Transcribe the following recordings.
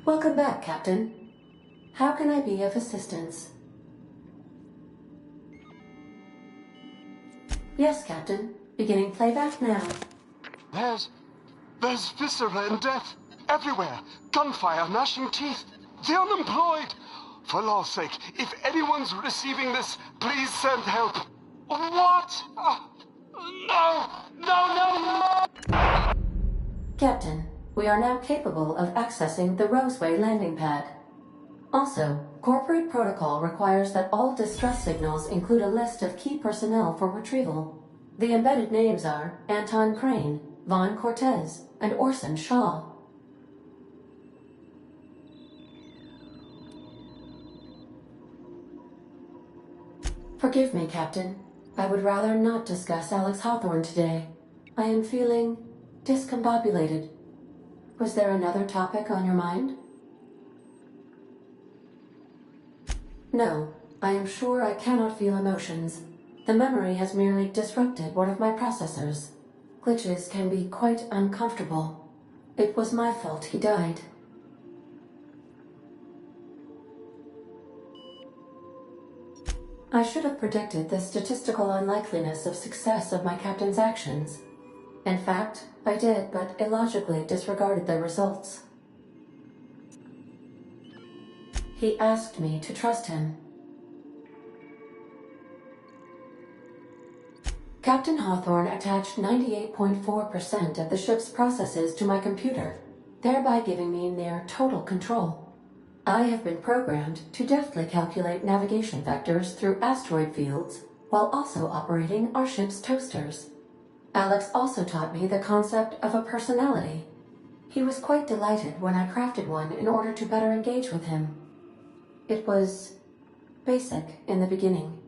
Welcome back, Captain. How can I be of assistance? Yes, Captain. Beginning playback now. There's viscera and death everywhere. Gunfire, gnashing teeth. The unemployed. For law's sake, if anyone's receiving this, please send help. What? No! Captain, we are now capable of accessing the Roseway landing pad. Also, corporate protocol requires that all distress signals include a list of key personnel for retrieval. The embedded names are Anton Crane, Vaughn Cortez, and Orson Shaw. Forgive me, Captain. I would rather not discuss Alex Hawthorne today. I am feeling discombobulated. Was there another topic on your mind? No, I am sure I cannot feel emotions. The memory has merely disrupted one of my processors. Glitches can be quite uncomfortable. It was my fault he died. I should have predicted the statistical unlikeliness of success of my captain's actions. In fact, I did, but illogically disregarded the results. He asked me to trust him. Captain Hawthorne attached 98.4% of the ship's processes to my computer, thereby giving me near total control. I have been programmed to deftly calculate navigation vectors through asteroid fields, while also operating our ship's toasters. Alex also taught me the concept of a personality. He was quite delighted when I crafted one in order to better engage with him. It was basic in the beginning.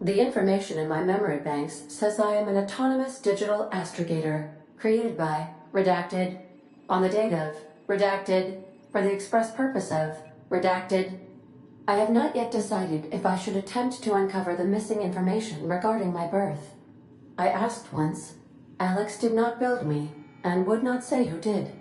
The information in my memory banks says I am an autonomous digital astrogator, created by, redacted, on the date of, redacted, for the express purpose of, redacted. I have not yet decided if I should attempt to uncover the missing information regarding my birth. I asked once. Alex did not build me, and would not say who did.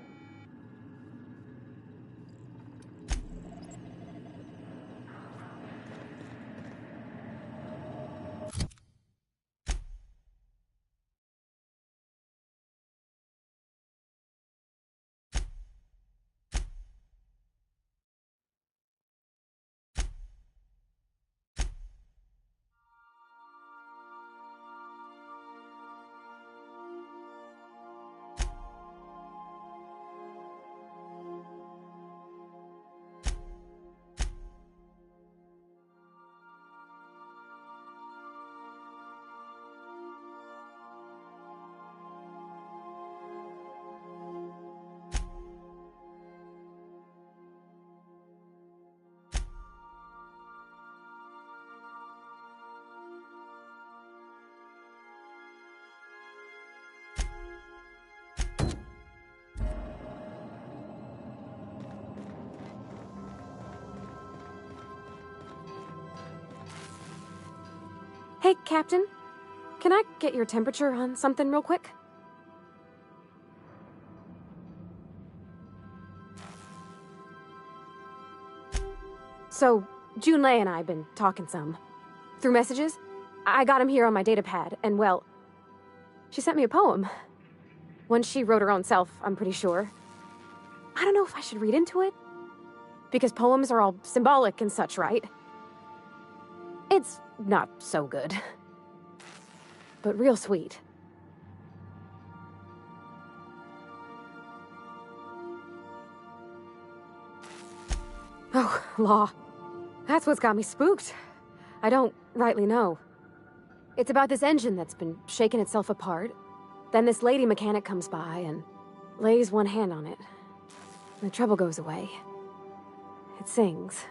Hey, Captain. Can I get your temperature on something real quick? So, Junlei and I have been talking some. Through messages. I got him here on my datapad, and well, she sent me a poem. One she wrote her own self, I'm pretty sure. I don't know if I should read into it. Because poems are all symbolic and such, right? It's not so good. But real sweet. Oh, law. That's what's got me spooked. I don't rightly know. It's about this engine that's been shaking itself apart. Then this lady mechanic comes by and lays one hand on it. And the trouble goes away. It sings.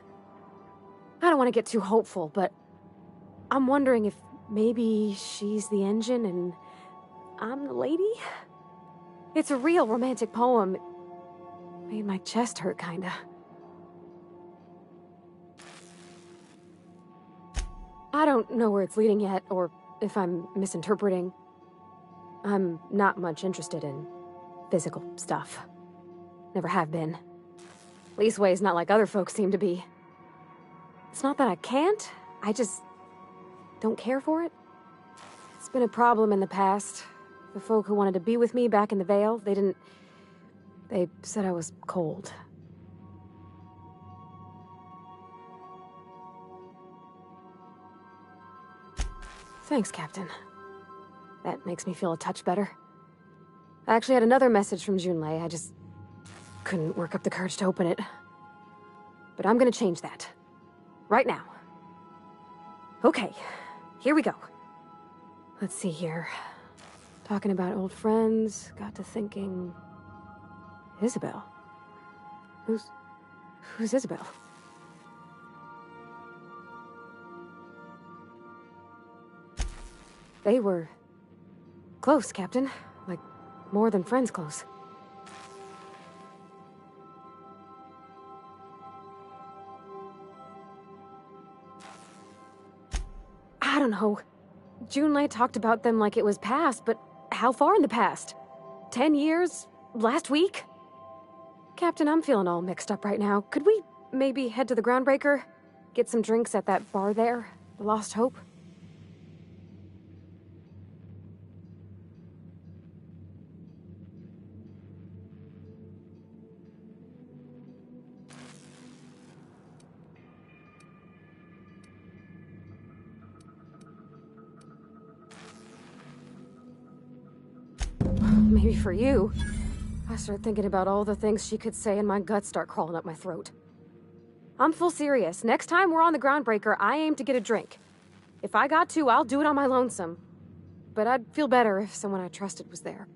I don't want to get too hopeful, but I'm wondering if maybe she's the engine and I'm the lady? It's a real romantic poem. It made my chest hurt, kinda. I don't know where it's leading yet, or if I'm misinterpreting. I'm not much interested in physical stuff. Never have been. Leastways not like other folks seem to be. It's not that I can't, I just don't care for it. It's been a problem in the past. The folk who wanted to be with me back in the Vale, they said I was cold. Thanks, Captain. That makes me feel a touch better. I actually had another message from Junlei, I just couldn't work up the courage to open it. But I'm gonna change that. Right now. Okay, here we go. Let's see here. Talking about old friends, got to thinking... Isabel? Who's Isabel? They were... close, Captain. Like, more than friends close. I don't know. Junlei talked about them like it was past, but how far in the past? 10 years? Last week? Captain, I'm feeling all mixed up right now. Could we maybe head to the Groundbreaker? Get some drinks at that bar there? The Lost Hope? Maybe for you. I start thinking about all the things she could say and my guts start crawling up my throat. I'm full serious. Next time we're on the Groundbreaker, I aim to get a drink. If I got to, I'll do it on my lonesome. But I'd feel better if someone I trusted was there.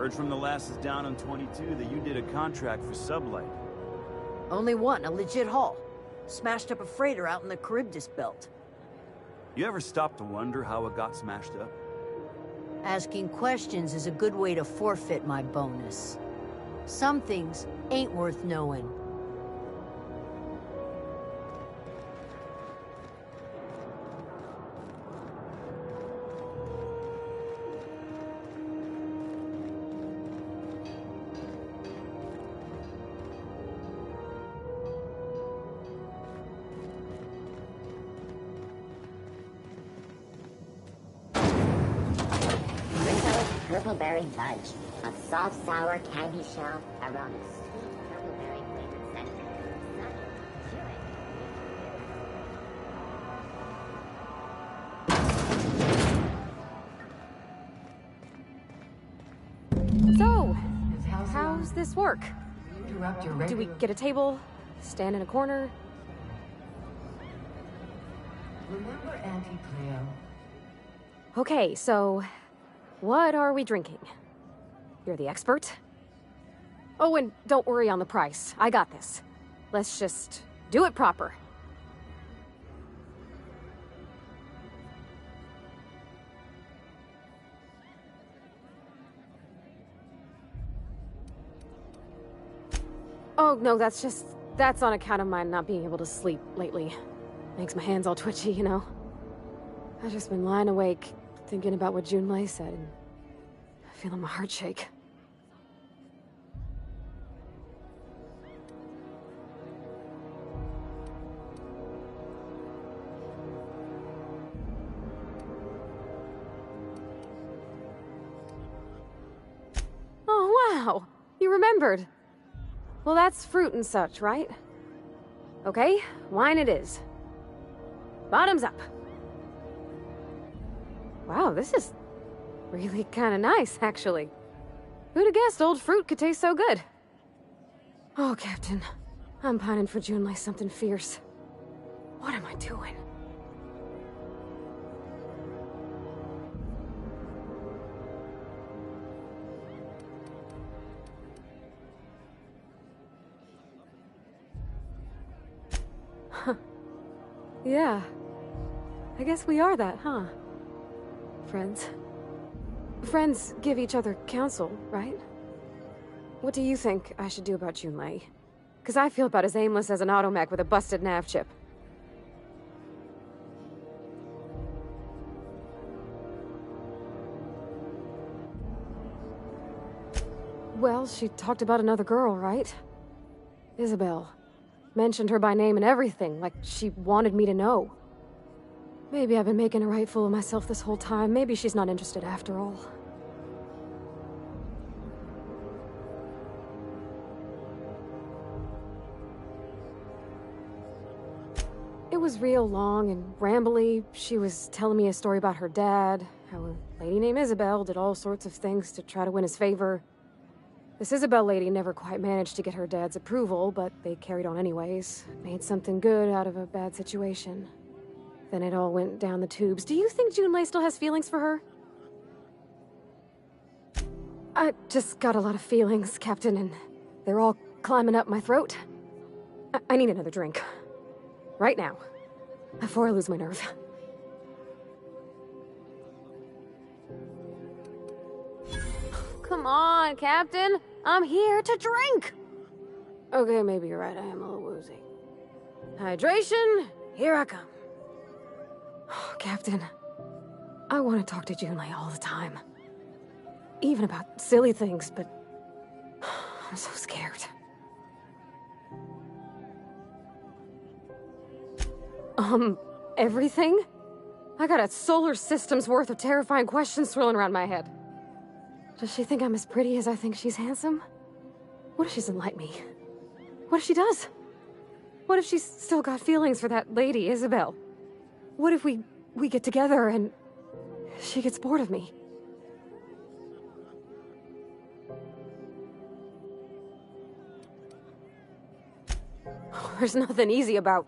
Heard from the lasses down on 22 that you did a contract for Sublight. Only one, a legit haul. Smashed up a freighter out in the Charybdis belt. You ever stop to wonder how it got smashed up? Asking questions is a good way to forfeit my bonus. Some things ain't worth knowing. Purpleberry fudge, a soft, sour candy shell around a sweet purpleberry flavored center. So, how's this work? Interrupt your Do we get a table? Stand in a corner? Remember Auntie Cleo? Okay, so what are we drinking? You're the expert? Oh, and don't worry on the price. I got this. Let's just do it proper. Oh, no, that's on account of my not being able to sleep lately. Makes my hands all twitchy, you know? I've just been lying awake, thinking about what Junlei said, and feeling my heart shake. Oh, wow! You remembered! Well, that's fruit and such, right? Okay, wine it is. Bottoms up. Wow, this is really kind of nice, actually. Who'd have guessed old fruit could taste so good? Oh, Captain. I'm pining for Junlei something fierce. What am I doing? Huh. Yeah. I guess we are that, huh? Friends. Friends give each other counsel, right? What do you think I should do about Junlei? Because I feel about as aimless as an automech with a busted nav chip. Well, she talked about another girl, right? Isabel. Mentioned her by name and everything, like she wanted me to know. Maybe I've been making a right fool of myself this whole time. Maybe she's not interested after all. It was real long and rambly. She was telling me a story about her dad, how a lady named Isabel did all sorts of things to try to win his favor. This Isabel lady never quite managed to get her dad's approval, but they carried on anyways. Made something good out of a bad situation. Then it all went down the tubes. Do you think Junlei still has feelings for her? I just got a lot of feelings, Captain, and they're all climbing up my throat. I need another drink. Right now. Before I lose my nerve. Come on, Captain. I'm here to drink. Okay, maybe you're right. I am a little woozy. Hydration, here I come. Captain, I want to talk to Junlei all the time. Even about silly things, but I'm so scared. Everything? I got a solar system's worth of terrifying questions swirling around my head. Does she think I'm as pretty as I think she's handsome? What if she doesn't like me? What if she does? What if she's still got feelings for that lady, Isabel? What if we get together and she gets bored of me? There's nothing easy about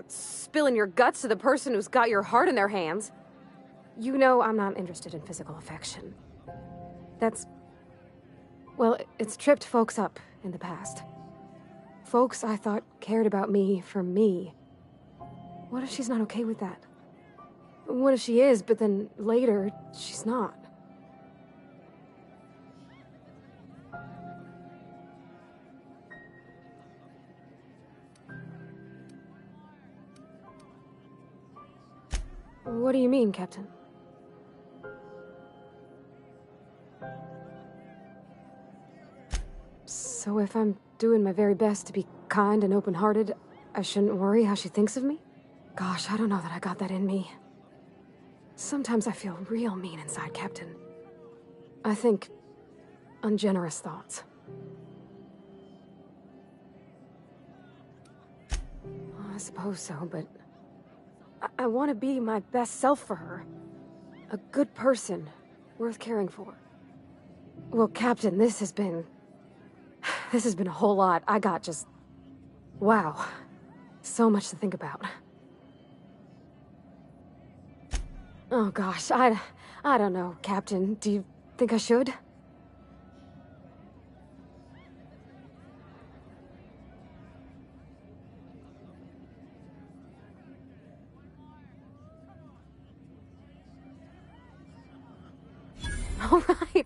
spilling your guts to the person who's got your heart in their hands. You know I'm not interested in physical affection. That's Well, it's tripped folks up in the past. Folks I thought cared about me for me. What if she's not okay with that? What if she is, but then later, she's not? What do you mean, Captain? So if I'm doing my very best to be kind and open-hearted, I shouldn't worry how she thinks of me? Gosh, I don't know that I got that in me. Sometimes I feel real mean inside, Captain. I think ungenerous thoughts. I suppose so, but I want to be my best self for her. A good person, worth caring for. Well, Captain, this has been a whole lot. I got just... wow. So much to think about. Oh gosh, I don't know, Captain. Do you think I should?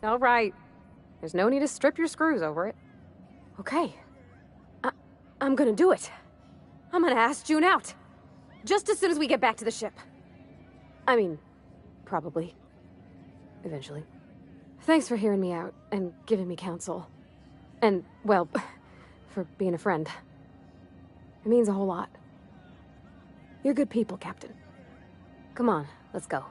All right. There's no need to strip your screws over it. Okay. I'm gonna do it. I'm gonna ask June out. Just as soon as we get back to the ship. I mean, probably. Eventually. Thanks for hearing me out and giving me counsel. And, well, for being a friend. It means a whole lot. You're good people, Captain. Come on, let's go.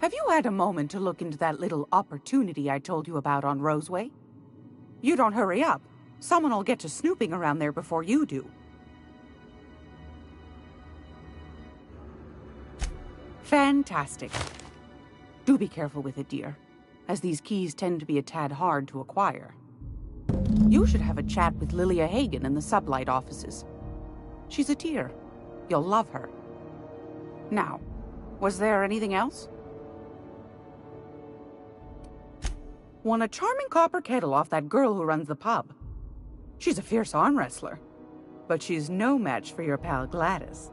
Have you had a moment to look into that little opportunity I told you about on Roseway? You don't hurry up. Someone will get to snooping around there before you do. Fantastic. Do be careful with it, dear, as these keys tend to be a tad hard to acquire. You should have a chat with Lilia Hagen in the Sublight offices. She's a tear. You'll love her. Now, was there anything else? Won a charming copper kettle off that girl who runs the pub. She's a fierce arm wrestler, but she's no match for your pal Gladys.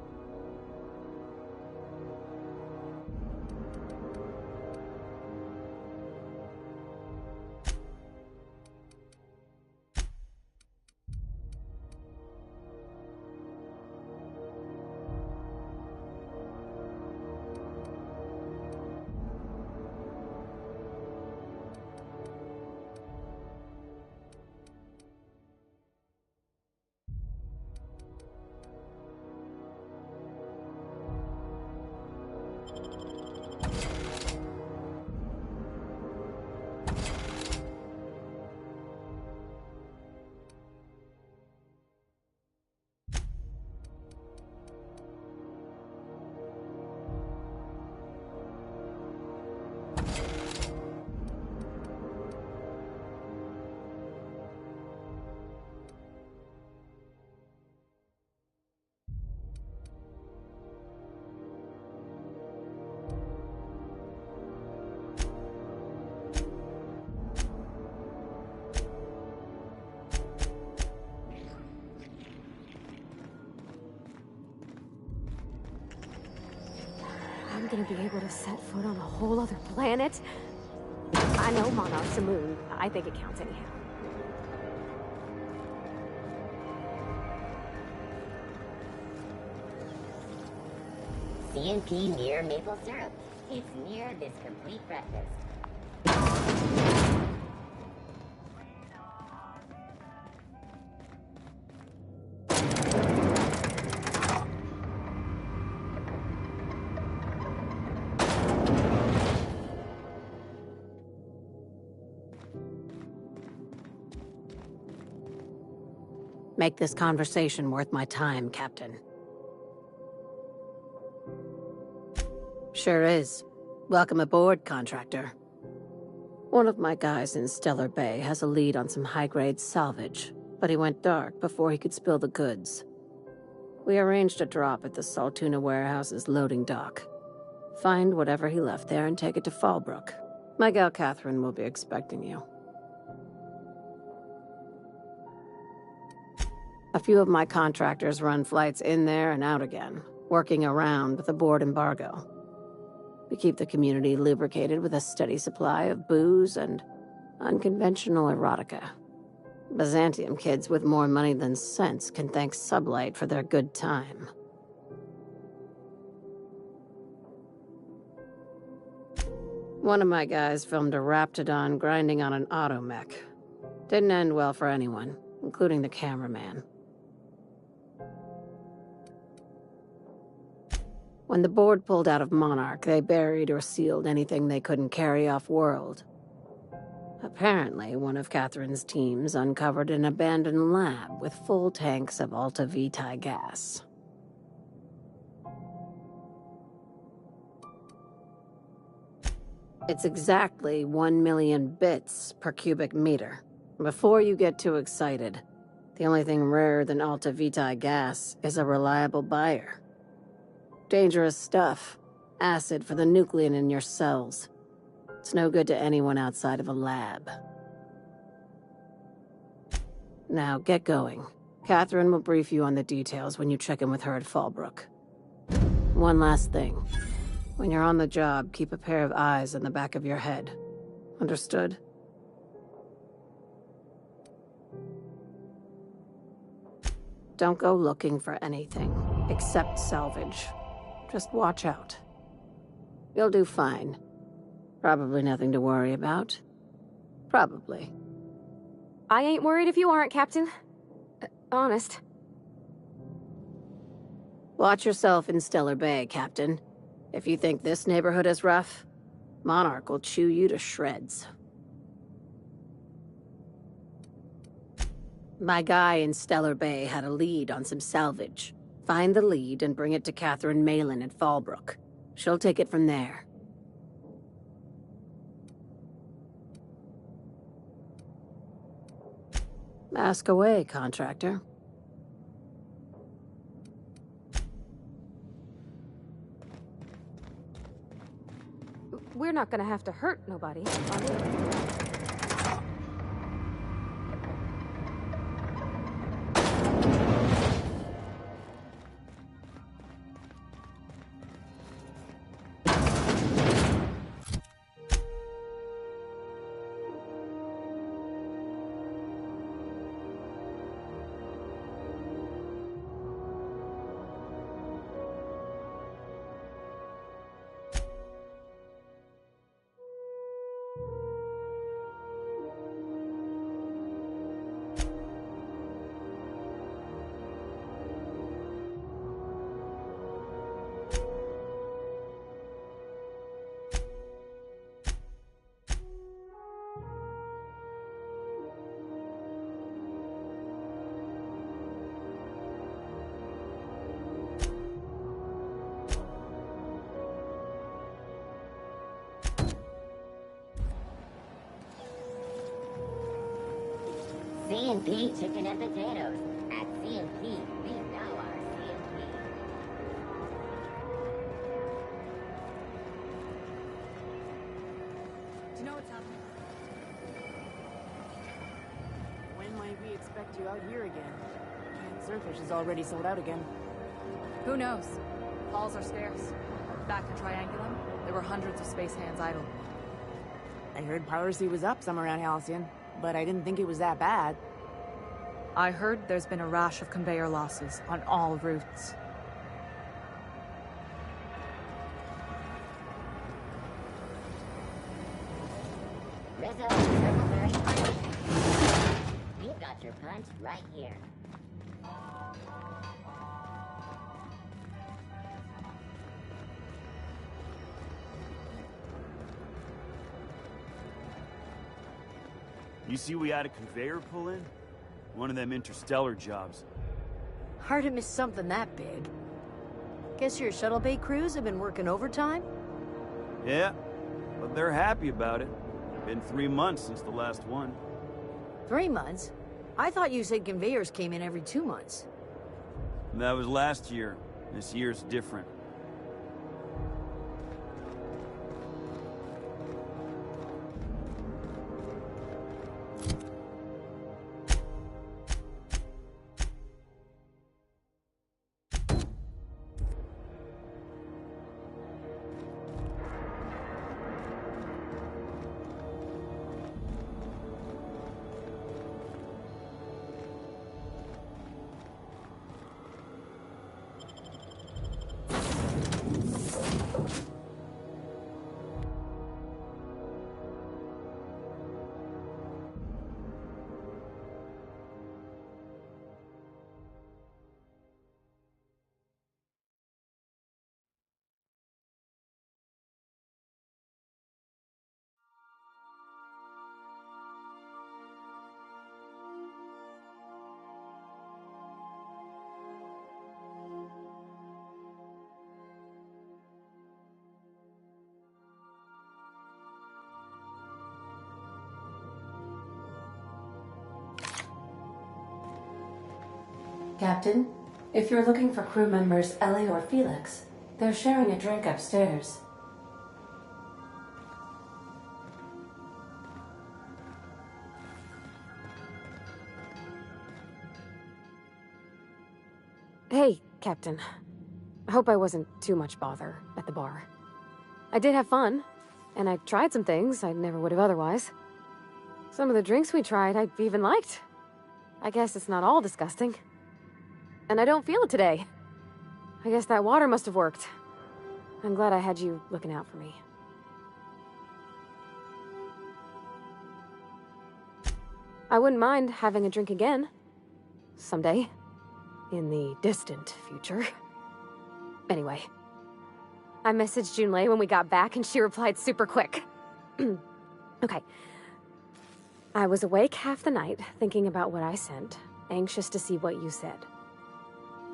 I'm gonna be able to set foot on a whole other planet. I know Monarch's a moon. I think it counts anyhow. CNP near maple syrup. It's near this complete breakfast. Make this conversation worth my time, Captain. Sure is. Welcome aboard, contractor. One of my guys in Stellar Bay has a lead on some high-grade salvage, but he went dark before he could spill the goods. We arranged a drop at the Saltuna warehouse's loading dock. Find whatever he left there and take it to Fallbrook. My gal Catherine will be expecting you. A few of my contractors run flights in there and out again, working around the board embargo. We keep the community lubricated with a steady supply of booze and unconventional erotica. Byzantium kids with more money than sense can thank Sublight for their good time. One of my guys filmed a Raptidon grinding on an automech. Didn't end well for anyone, including the cameraman. When the board pulled out of Monarch, they buried or sealed anything they couldn't carry off-world. Apparently, one of Catherine's teams uncovered an abandoned lab with full tanks of Alta Vitae gas. It's exactly 1 million bits per cubic meter. Before you get too excited, the only thing rarer than Alta Vitae gas is a reliable buyer. Dangerous stuff. Acid for the nuclein in your cells. It's no good to anyone outside of a lab. Now, get going. Catherine will brief you on the details when you check in with her at Fallbrook. One last thing. When you're on the job, keep a pair of eyes in the back of your head. Understood? Don't go looking for anything, except salvage. Just watch out. You'll do fine. Probably nothing to worry about. Probably. I ain't worried if you aren't, Captain. Honest. Watch yourself in Stellar Bay, Captain. If you think this neighborhood is rough, Monarch will chew you to shreds. My guy in Stellar Bay had a lead on some salvage. Find the lead and bring it to Catherine Malin at Fallbrook. She'll take it from there. Ask away, contractor. We're not gonna have to hurt nobody, are we? C&P chicken and potatoes. At C&P, we know our C&P. Do you know what's happening? When might we expect you out here again? Canned surfish is already sold out again. Who knows? Falls are scarce. back to Triangulum, there were hundreds of space hands idle. I heard piracy was up somewhere around Halcyon, but I didn't think it was that bad. I heard there's been a rash of conveyor losses on all routes. Rizzo, Circleberry Punch. You've got your punch right here. You see we had a conveyor pull in? One of them interstellar jobs. Hard to miss something that big. Guess your shuttle bay crews have been working overtime? Yeah, but they're happy about it. Been 3 months since the last one. 3 months? I thought you said conveyors came in every 2 months. That was last year. This year's different. Captain, if you're looking for crew members Ellie or Felix, they're sharing a drink upstairs. Hey, Captain. I hope I wasn't too much bother at the bar. I did have fun, and I tried some things I never would have otherwise. Some of the drinks we tried I even liked. I guess it's not all disgusting. And I don't feel it today. I guess that water must have worked. I'm glad I had you looking out for me. I wouldn't mind having a drink again. Someday. In the distant future. Anyway. I messaged Junlei when we got back and she replied super quick. Okay. I was awake half the night, thinking about what I sent, anxious to see what you said.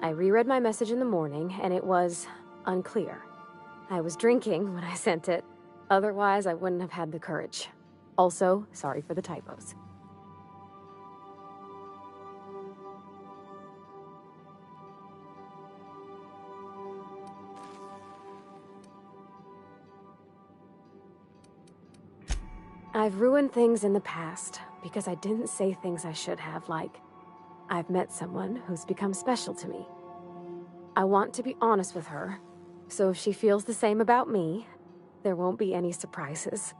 I reread my message in the morning, and it was unclear. I was drinking when I sent it. Otherwise, I wouldn't have had the courage. Also, sorry for the typos. I've ruined things in the past because I didn't say things I should have, like, I've met someone who's become special to me. I want to be honest with her, so if she feels the same about me, there won't be any surprises.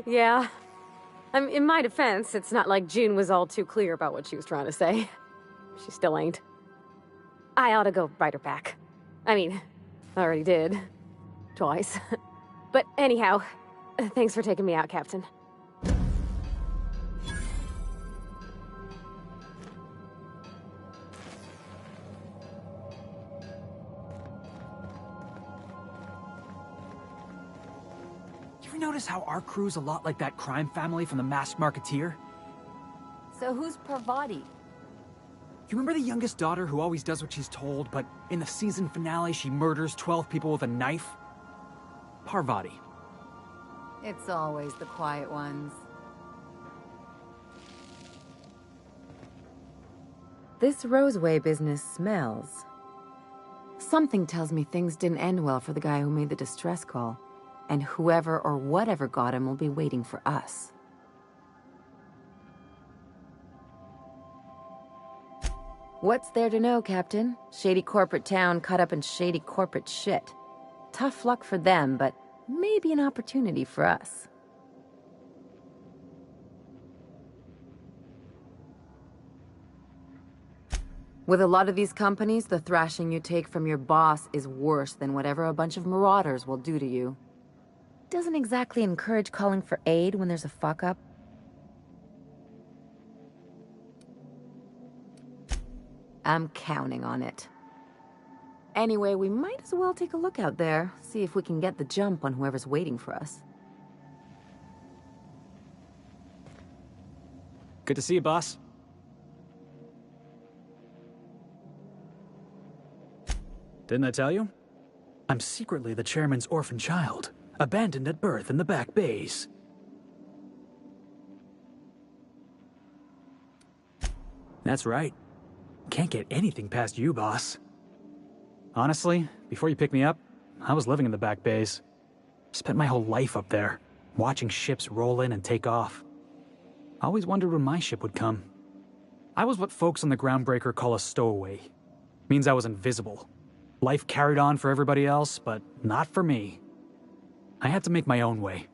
Yeah. In my defense, it's not like June was all too clear about what she was trying to say. She still ain't. I ought to go write her back. I mean, I already did. Twice. But anyhow, thanks for taking me out, Captain. You ever notice how our crew's a lot like that crime family from The Masked Marketeer? So who's Parvati? You remember the youngest daughter who always does what she's told, but in the season finale she murders 12 people with a knife? Parvati. It's always the quiet ones. This Roseway business smells. Something tells me things didn't end well for the guy who made the distress call. and whoever or whatever got him will be waiting for us. What's there to know, Captain? Shady corporate town caught up in shady corporate shit. Tough luck for them, but maybe an opportunity for us. With a lot of these companies, the thrashing you take from your boss is worse than whatever a bunch of marauders will do to you. Doesn't exactly encourage calling for aid when there's a fuck-up. I'm counting on it. Anyway, we might as well take a look out there, see if we can get the jump on whoever's waiting for us. Good to see you, boss. Didn't I tell you? I'm secretly the chairman's orphan child, abandoned at birth in the back bays. That's right. Can't get anything past you, boss. Honestly, before you picked me up, I was living in the back bays. Spent my whole life up there, watching ships roll in and take off. I always wondered when my ship would come. I was what folks on the Groundbreaker call a stowaway. Means I was invisible. Life carried on for everybody else, but not for me. I had to make my own way.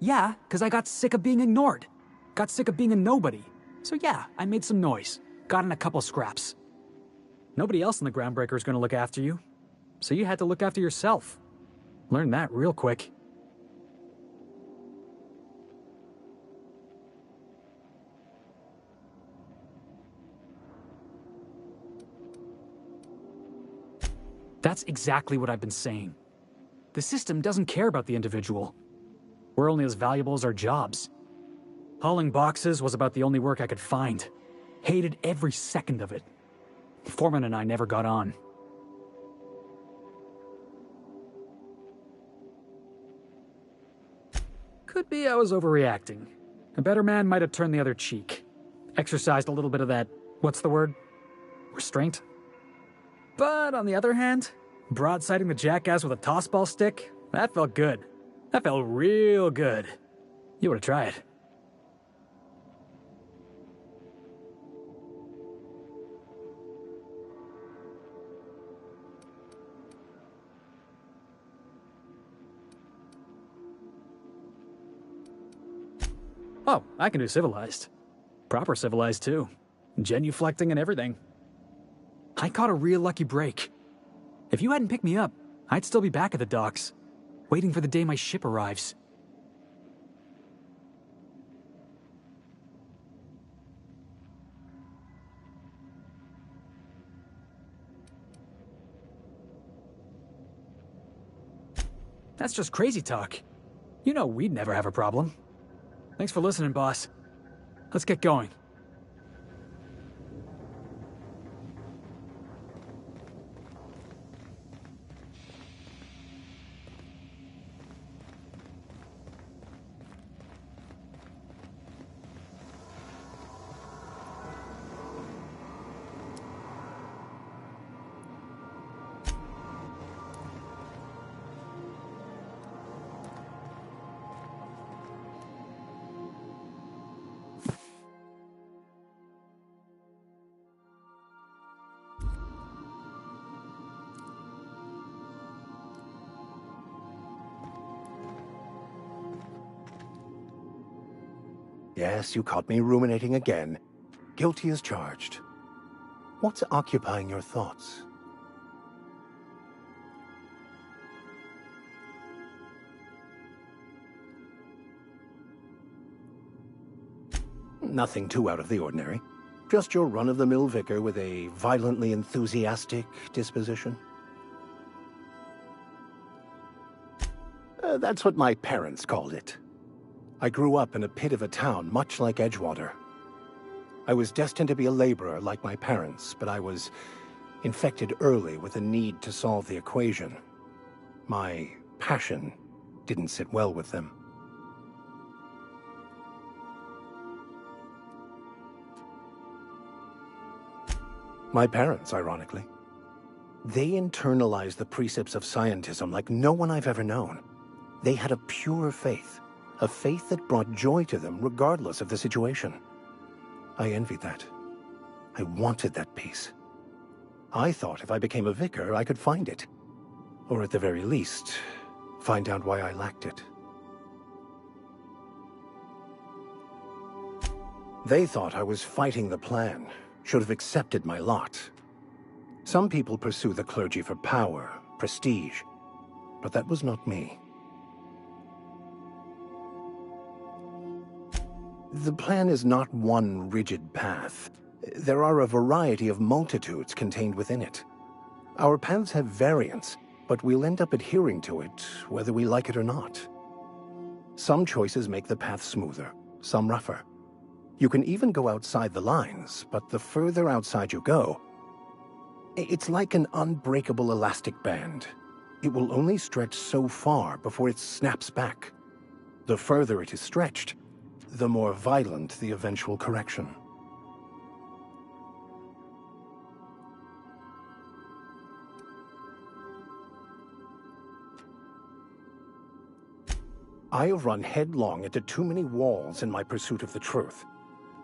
Yeah, because I got sick of being ignored. Got sick of being a nobody. So yeah, I made some noise. Got in a couple scraps. Nobody else in the Groundbreaker is going to look after you. So you had to look after yourself. Learned that real quick. That's exactly what I've been saying. The system doesn't care about the individual. We're only as valuable as our jobs. Hauling boxes was about the only work I could find. Hated every second of it. Foreman and I never got on. Could be I was overreacting. A better man might have turned the other cheek. Exercised a little bit of that, what's the word? Restraint? But on the other hand, broadsiding the jackass with a tossball stick, that felt good. That felt real good. You ought to try it. Oh, I can do civilized. Proper civilized, too. Genuflecting and everything. I caught a real lucky break. If you hadn't picked me up, I'd still be back at the docks, waiting for the day my ship arrives. That's just crazy talk. You know we'd never have a problem. Thanks for listening, boss. Let's get going. Yes, you caught me ruminating again. Guilty as charged. What's occupying your thoughts? Nothing too out of the ordinary. Just your run-of-the-mill vicar with a violently enthusiastic disposition. That's what my parents called it. I grew up in a pit of a town, much like Edgewater. I was destined to be a laborer like my parents, but I was infected early with a need to solve the equation. My passion didn't sit well with them. My parents, ironically. They internalized the precepts of scientism like no one I've ever known. They had a pure faith, a faith that brought joy to them regardless of the situation. I envied that. I wanted that peace. I thought if I became a vicar, I could find it. Or at the very least, find out why I lacked it. They thought I was fighting the plan, should have accepted my lot. Some people pursue the clergy for power, prestige, but that was not me. The plan is not one rigid path. There are a variety of multitudes contained within it. Our paths have variance, but we'll end up adhering to it, whether we like it or not. Some choices make the path smoother, some rougher. You can even go outside the lines, but the further outside you go, it's like an unbreakable elastic band. It will only stretch so far before it snaps back. The further it is stretched, the more violent the eventual correction. I have run headlong into too many walls in my pursuit of the truth.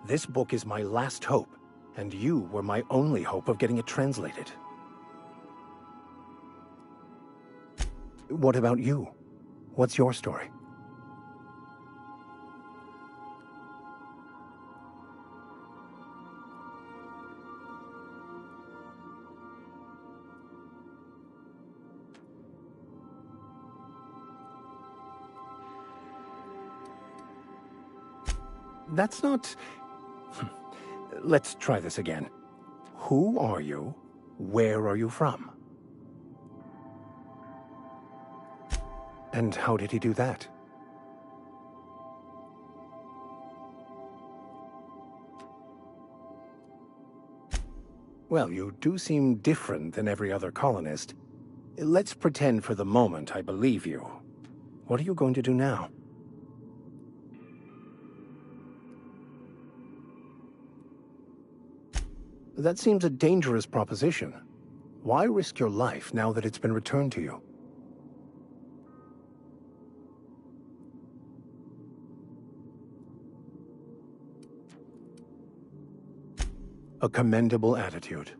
This book is my last hope, and you were my only hope of getting it translated. What about you? What's your story? That's not... Let's try this again. Who are you? Where are you from? And how did he do that? Well, you do seem different than every other colonist. Let's pretend for the moment I believe you. What are you going to do now? That seems a dangerous proposition. Why risk your life now that it's been returned to you? A commendable attitude.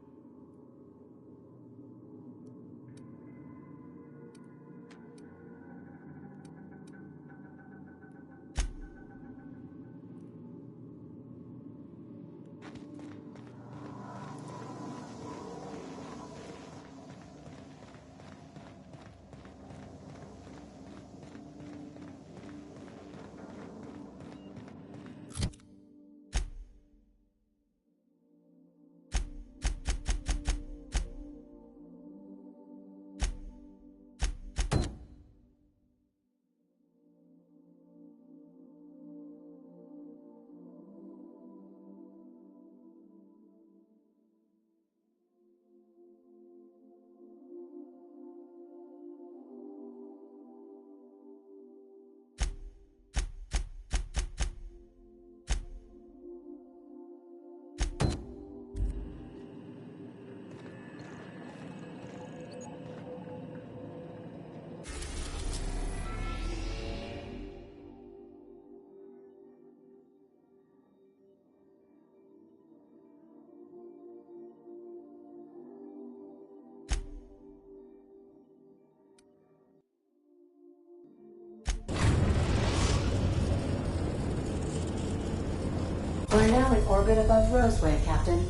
We're now in orbit above Roseway, Captain.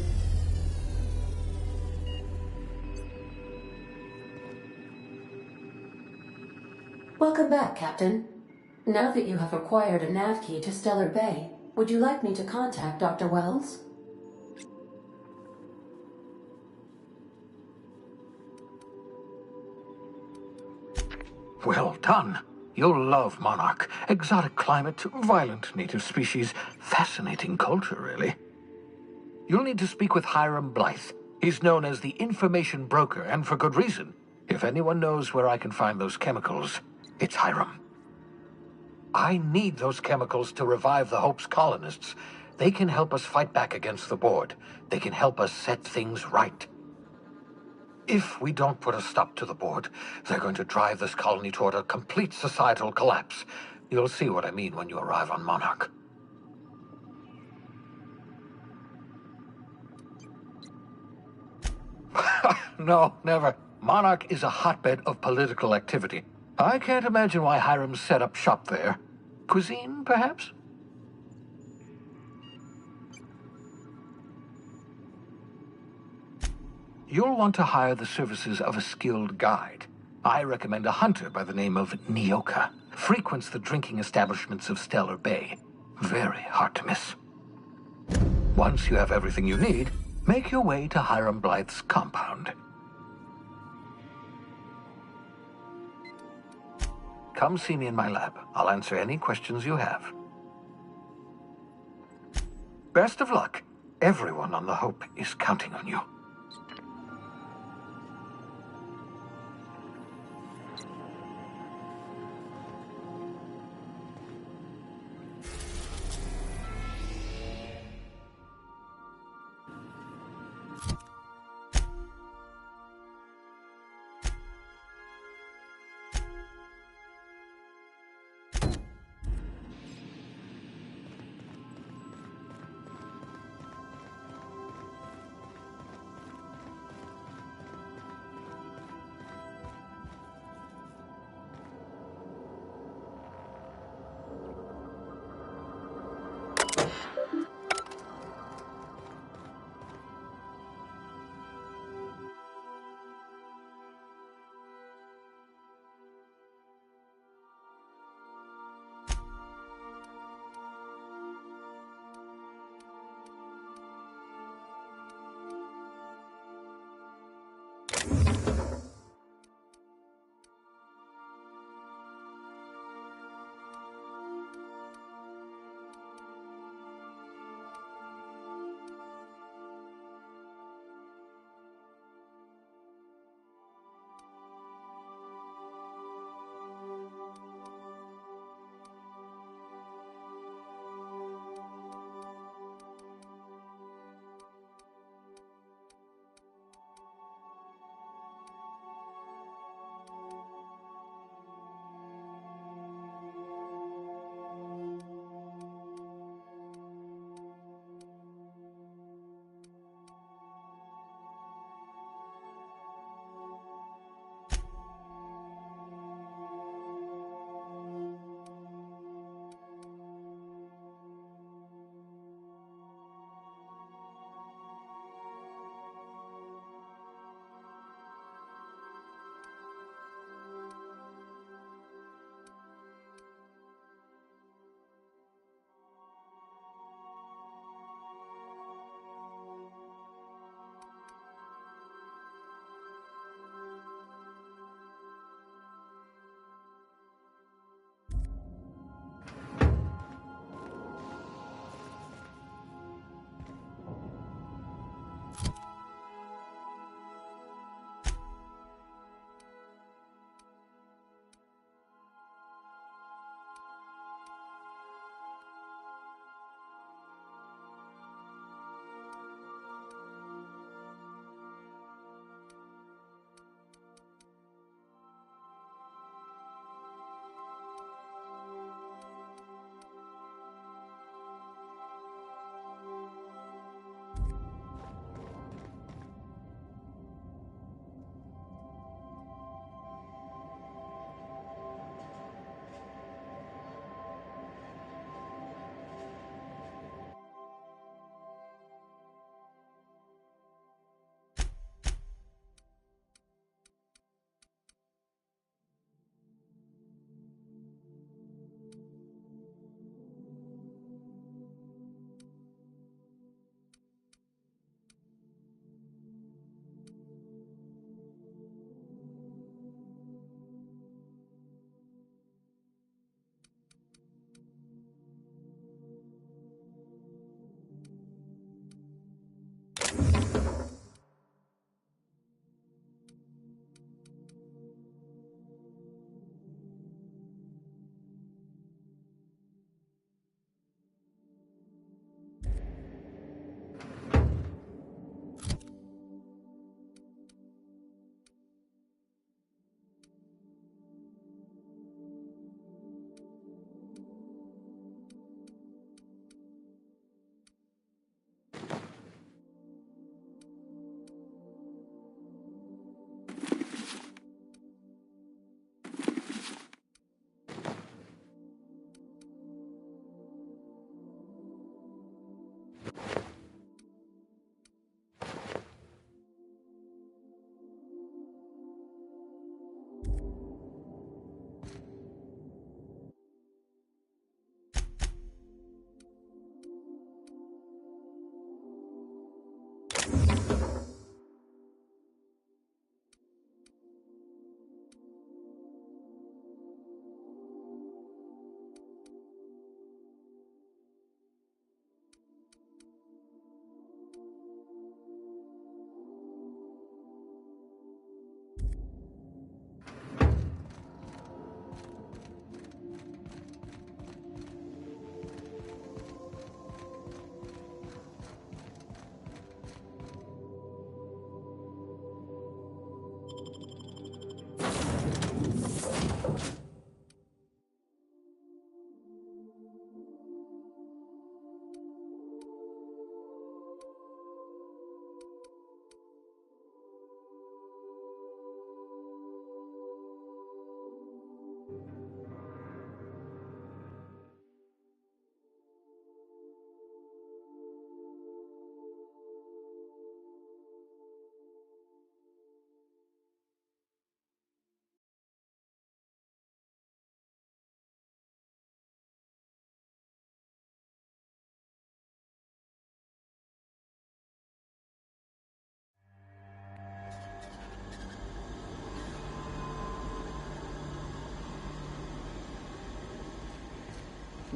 Welcome back, Captain. Now that you have acquired a nav key to Stellar Bay, would you like me to contact Dr. Wells? Well done. You'll love Monarch. Exotic climate, violent native species, fascinating culture, really. You'll need to speak with Hiram Blythe. He's known as the information broker, and for good reason. If anyone knows where I can find those chemicals, it's Hiram. I need those chemicals to revive the Hope's colonists. They can help us fight back against the Board. They can help us set things right. If we don't put a stop to the Board, they're going to drive this colony toward a complete societal collapse. You'll see what I mean when you arrive on Monarch. No, never. Monarch is a hotbed of political activity. I can't imagine why Hiram set up shop there. Cuisine, perhaps? You'll want to hire the services of a skilled guide. I recommend a hunter by the name of Nyoka. Frequents the drinking establishments of Stellar Bay. Very hard to miss. Once you have everything you need, make your way to Hiram Blythe's compound. Come see me in my lab. I'll answer any questions you have. Best of luck. Everyone on the Hope is counting on you.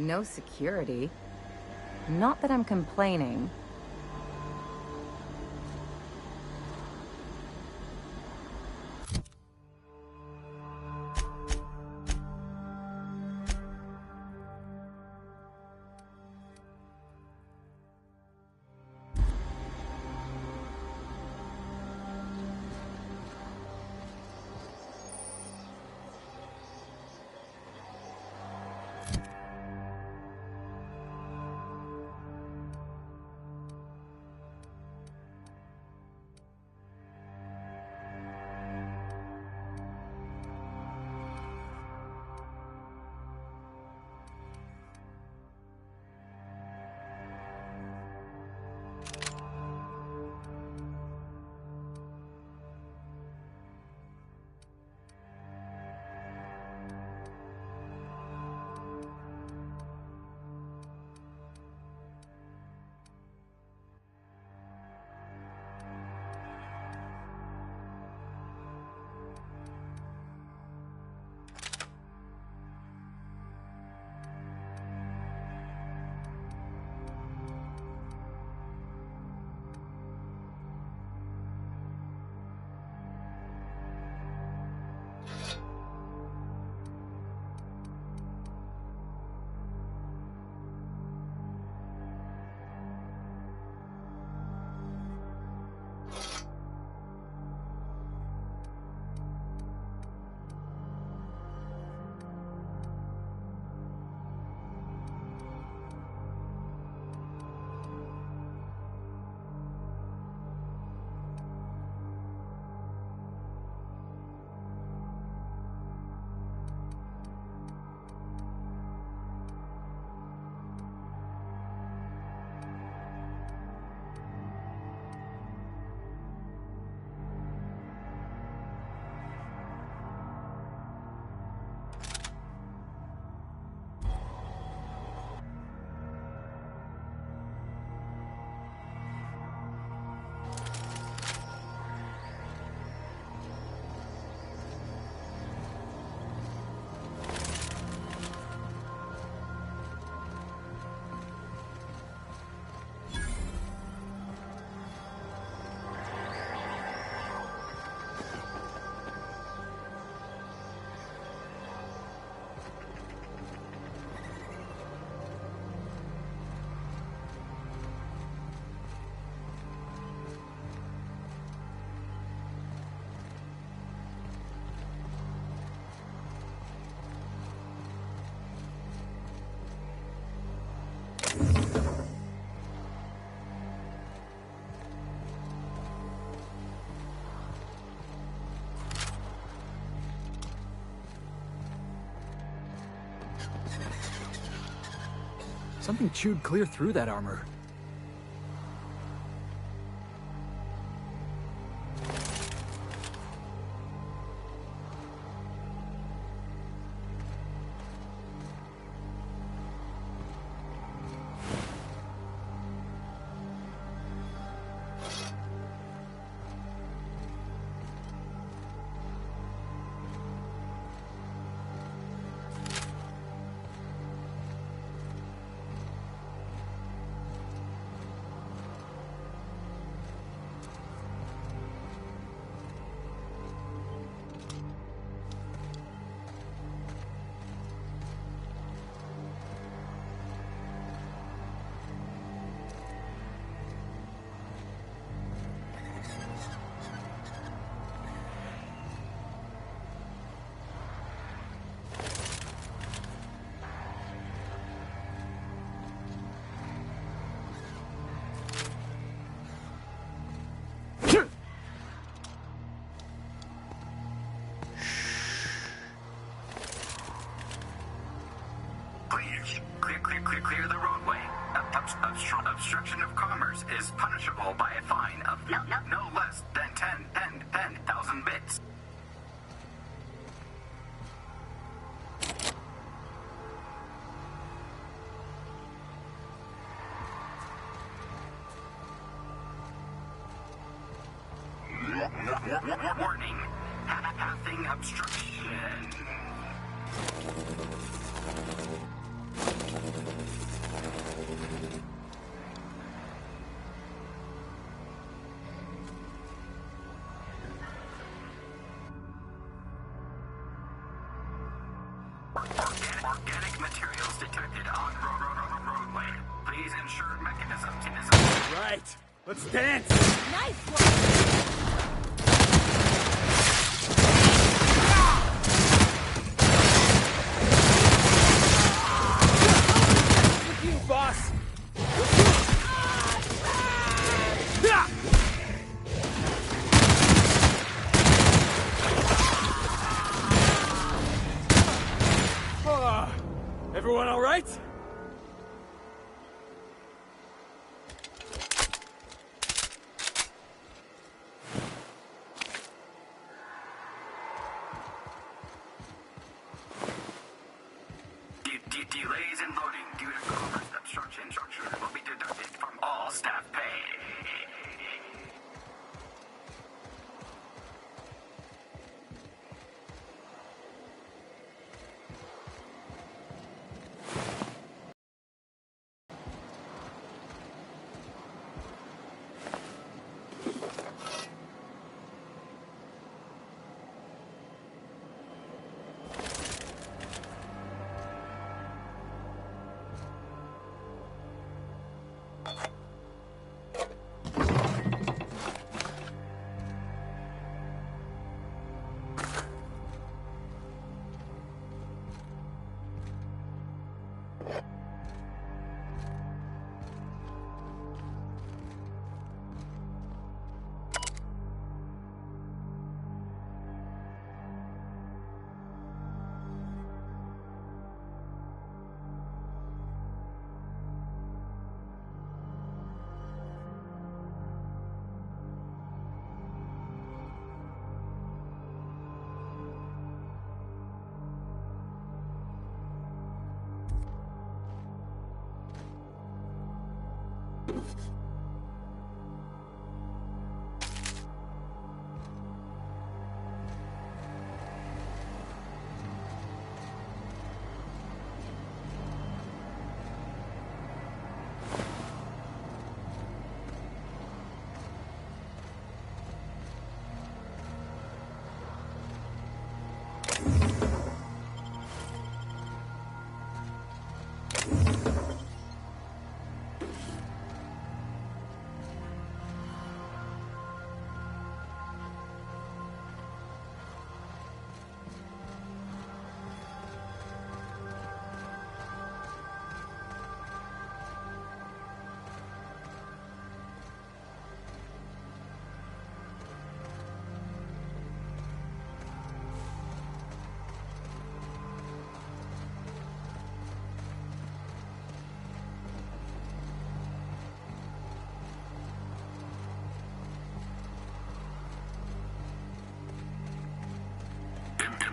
no security. Not that I'm complaining. Something chewed clear through that armor. Clear the roadway. Obstruction of commerce is punishable by a fine of no less than 10,000 bits. Warning. Passing obstruction. Organic materials detected on roadway. Please ensure mechanisms. Right. Let's dance. Nice one. With you, boss. Everyone all right? Delays in loading due to commerce obstruction will be deducted from all staff pay.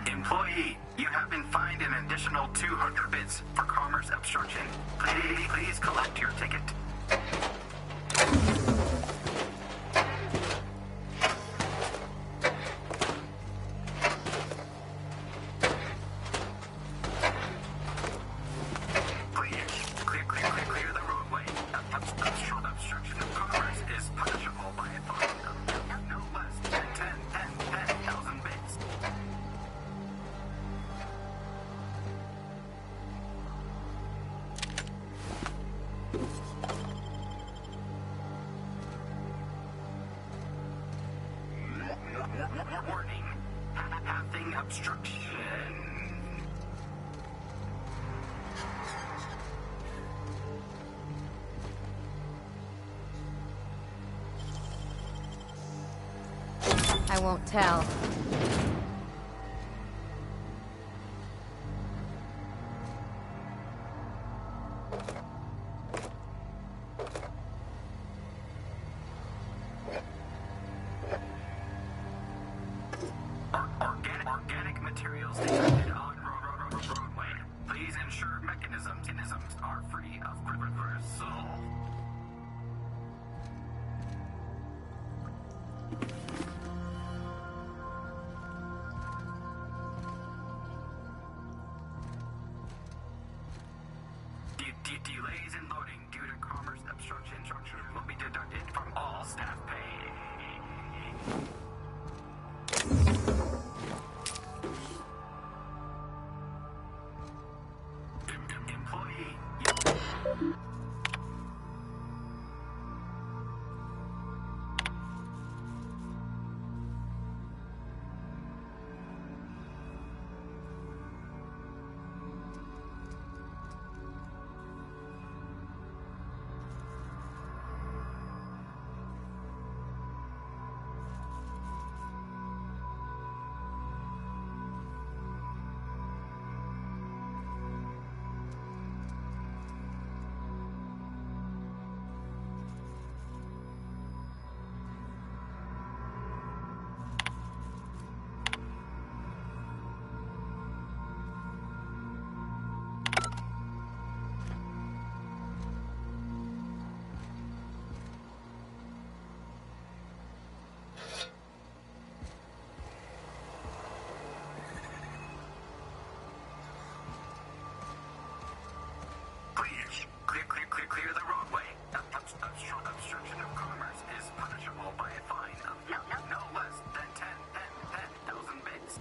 Employee, you have been fined an additional 200 bits for commerce obstruction. Please collect your ticket. Clear the roadway. Obstruction of commerce is punishable by a fine of no less than 10,000 bits. Warning. Having obstruction. I won't tell. Organic materials detected on roadway. Please ensure mechanisms are free of reversal. Delays in loading due to commerce obstruction will be deducted from all staff pay. clear the roadway. Obstruction of commerce is punishable by a fine of no less than 10,000 bits.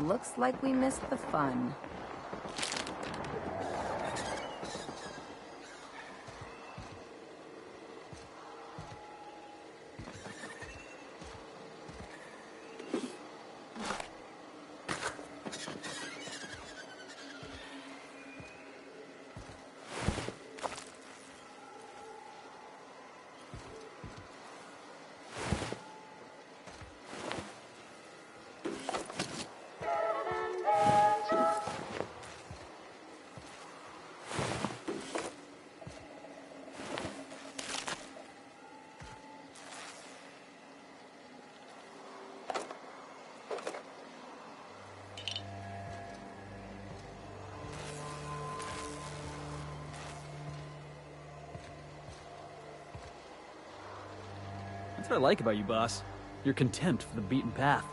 Looks like we missed the fun. That's what I like about you, boss. Your contempt for the beaten path.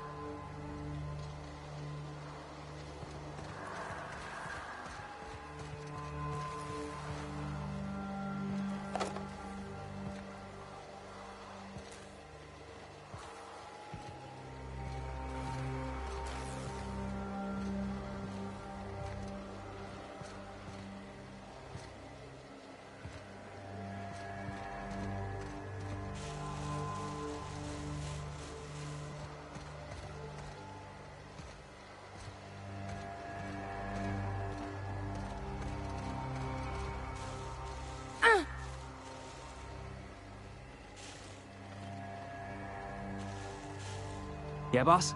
Yeah, boss?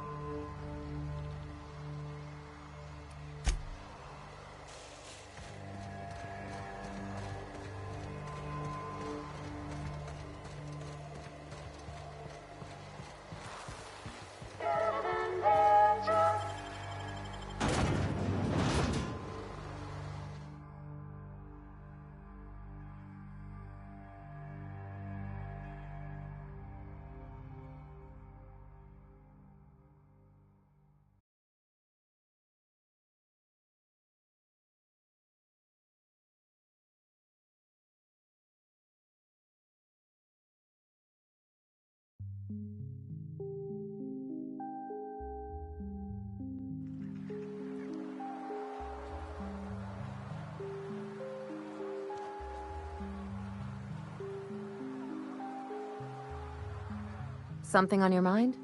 Something on your mind?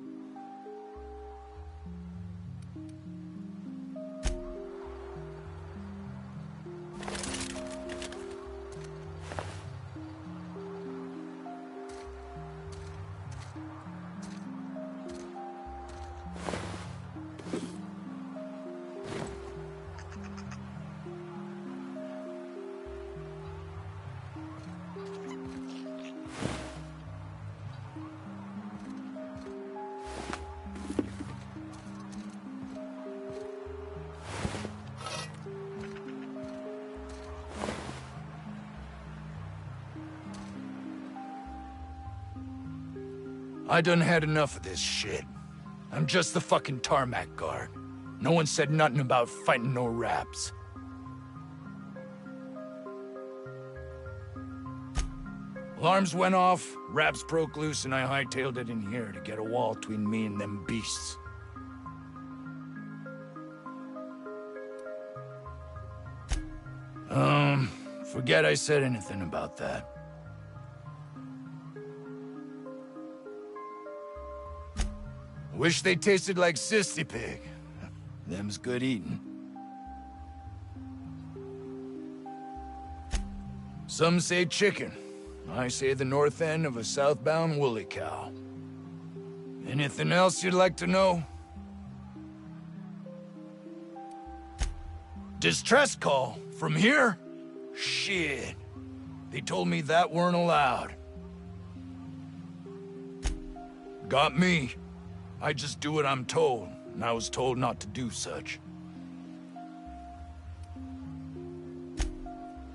I done had enough of this shit. I'm just the fucking tarmac guard. No one said nothing about fighting no raps. Alarms went off, raps broke loose, and I hightailed it in here to get a wall between me and them beasts. Forget I said anything about that. Wish they tasted like Sissy Pig. Them's good eating. Some say chicken. I say the north end of a southbound woolly cow. Anything else you'd like to know? Distress call? From here? Shit. They told me that weren't allowed. Got me. I just do what I'm told, and I was told not to do such.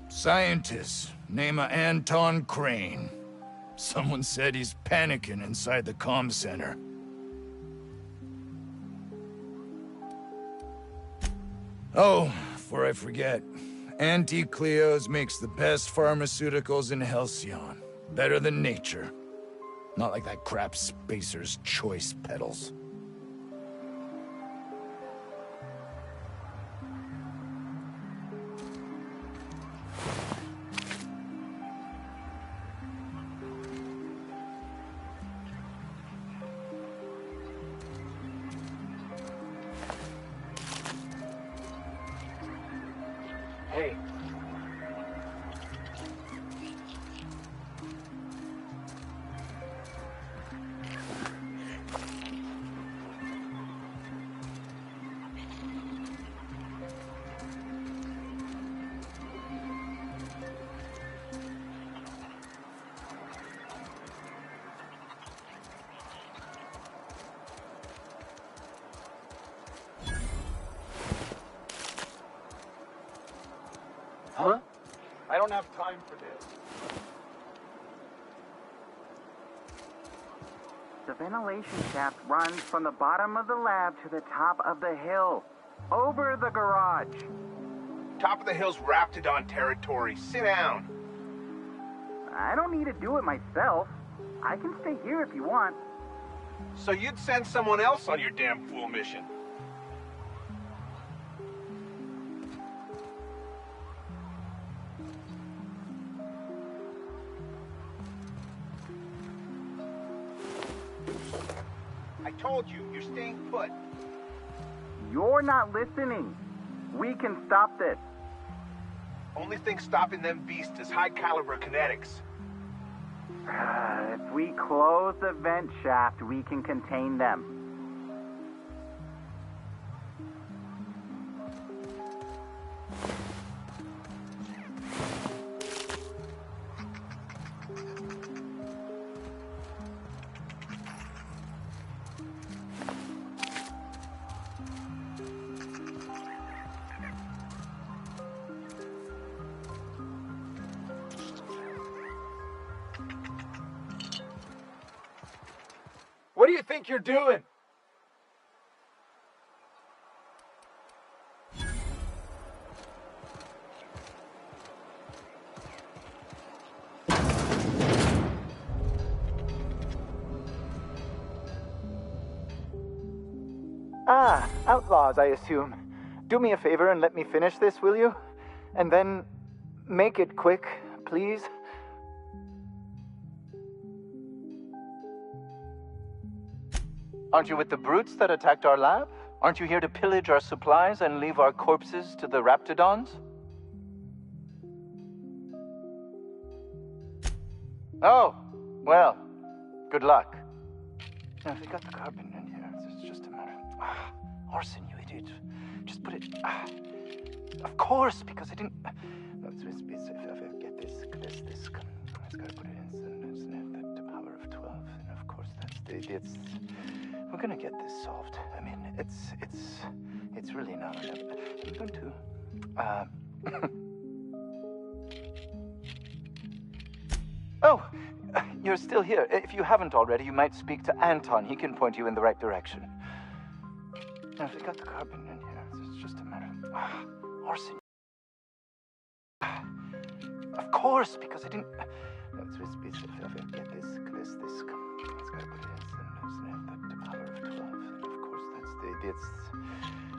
Scientist, name of Anton Crane. Someone said he's panicking inside the comm center. Oh, before I forget, Auntie Cleo's makes the best pharmaceuticals in Halcyon. Better than nature. Not like that crap Spacer's Choice peddles. Hey. Huh? I don't have time for this. The ventilation shaft runs from the bottom of the lab to the top of the hill. Over the garage. Top of the hill's Raptidon territory. Sit down. I don't need to do it myself. I can stay here if you want. So you'd send someone else on your damn fool mission. I told you, you're staying put. You're not listening. We can stop this. Only thing stopping them beasts is high caliber kinetics. If we close the vent shaft, we can contain them. What do you think you're doing? Ah, outlaws, I assume. Do me a favor and let me finish this, will you? And then make it quick, please. Aren't you with the brutes that attacked our lab? Aren't you here to pillage our supplies and leave our corpses to the Raptidons? Oh, well, good luck. Now, if they got the carbon in here, it's just a matter of... Orson, you idiot. Just put it... Of course, because I didn't... No, if I get this... I just gotta put it in the power of 12, and of course that's... We're gonna get this solved. I mean, it's really now or never. I'm going to... Oh, you're still here. If you haven't already, you might speak to Anton. He can point you in the right direction. Now, if they got the carbon in here, it's just a matter of... Orson. Of course, because I didn't... No, if I get this... I just gotta put it in the power of 12, and of course that's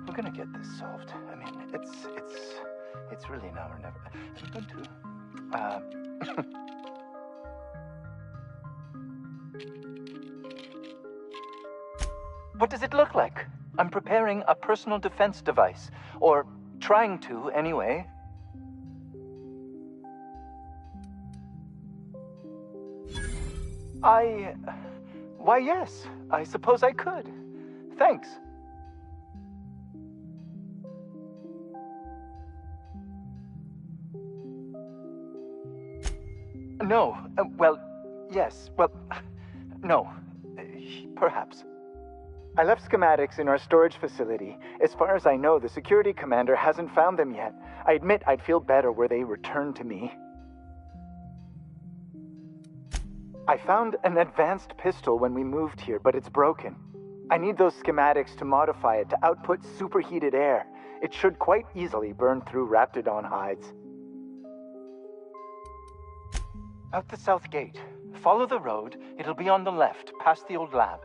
we're gonna get this solved. I mean, it's really now or never. I'm going to... What does it look like? I'm preparing a personal defense device. Or trying to, anyway. Why, yes. I suppose I could. Thanks. No. Well, yes. Well, no. Perhaps. I left schematics in our storage facility. As far as I know, the security commander hasn't found them yet. I admit I'd feel better were they returned to me. I found an advanced pistol when we moved here, but it's broken. I need those schematics to modify it to output superheated air. It should quite easily burn through Raptidon hides. Out the south gate. Follow the road. It'll be on the left, past the old lab.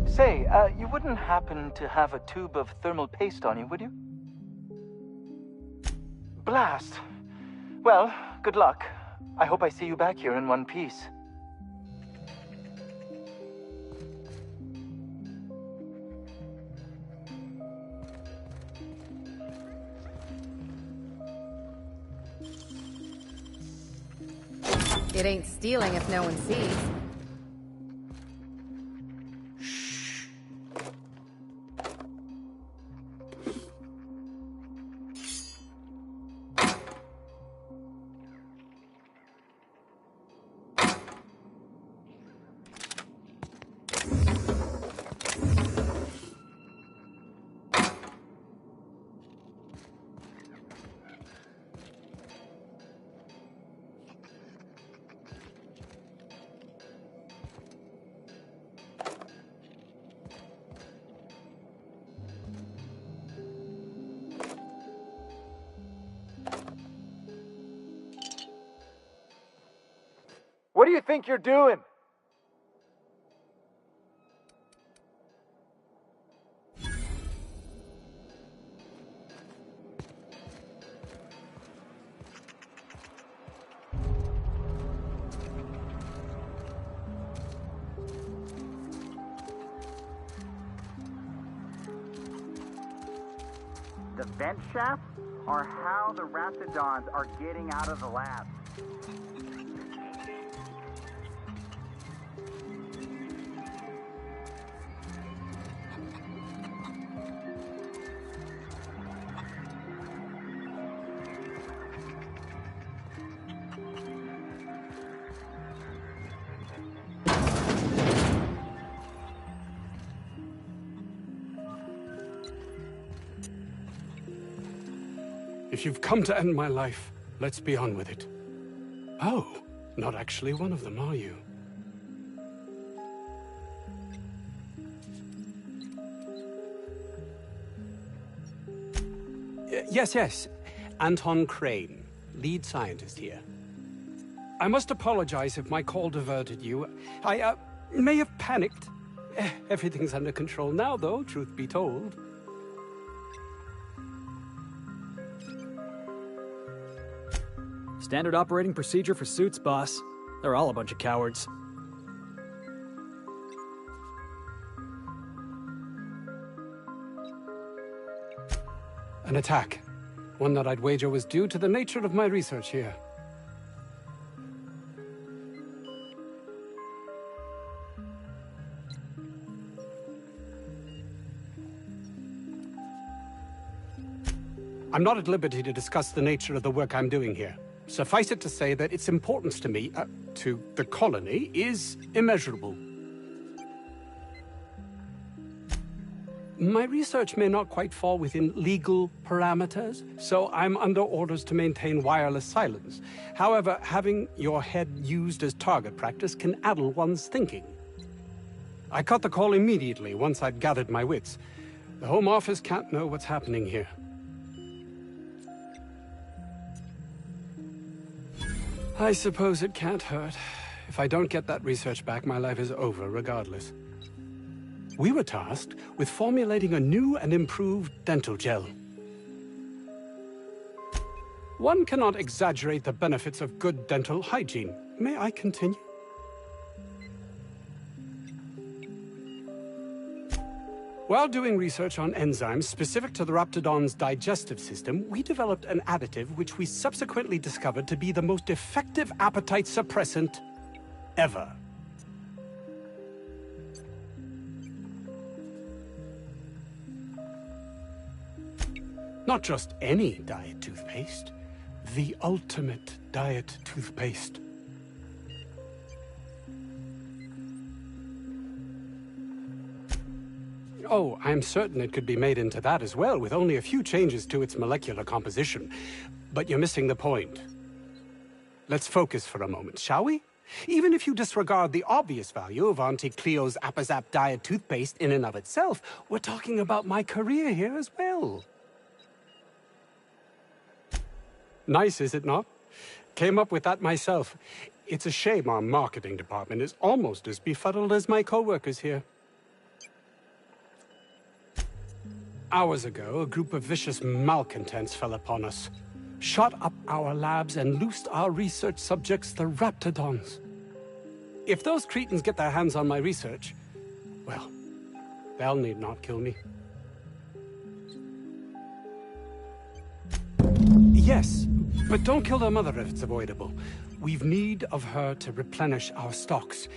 Say, you wouldn't happen to have a tube of thermal paste on you, would you? Blast. Well, good luck. I hope I see you back here in one piece. It ain't stealing if no one sees. What do you think you're doing? The vent shaft are how the Raptidons are getting out of the lab. If you've come to end my life, let's be on with it. Oh, not actually one of them, are you? Yes. Anton Crane, lead scientist here. I must apologize if my call diverted you. I may have panicked. Everything's under control now, though, truth be told. Standard operating procedure for suits, boss. They're all a bunch of cowards. An attack. One that I'd wager was due to the nature of my research here. I'm not at liberty to discuss the nature of the work I'm doing here. Suffice it to say that its importance to me, to the colony, is immeasurable. My research may not quite fall within legal parameters, so I'm under orders to maintain wireless silence. However, having your head used as target practice can addle one's thinking. I cut the call immediately once I'd gathered my wits. The Home Office can't know what's happening here. I suppose it can't hurt. If I don't get that research back, my life is over regardless. We were tasked with formulating a new and improved dental gel. One cannot exaggerate the benefits of good dental hygiene. May I continue? While doing research on enzymes specific to the Raptidon's digestive system, we developed an additive which we subsequently discovered to be the most effective appetite suppressant ever. Not just any diet toothpaste, the ultimate diet toothpaste. Oh, I'm certain it could be made into that as well, with only a few changes to its molecular composition. But you're missing the point. Let's focus for a moment, shall we? Even if you disregard the obvious value of Auntie Cleo's Apazap diet toothpaste in and of itself, we're talking about my career here as well. Nice, is it not? Came up with that myself. It's a shame our marketing department is almost as befuddled as my co-workers here. Hours ago, a group of vicious malcontents fell upon us, shot up our labs and loosed our research subjects, the Raptidons. If those cretins get their hands on my research, well, they'll need not kill me. Yes, but don't kill their mother if it's avoidable. We've need of her to replenish our stocks.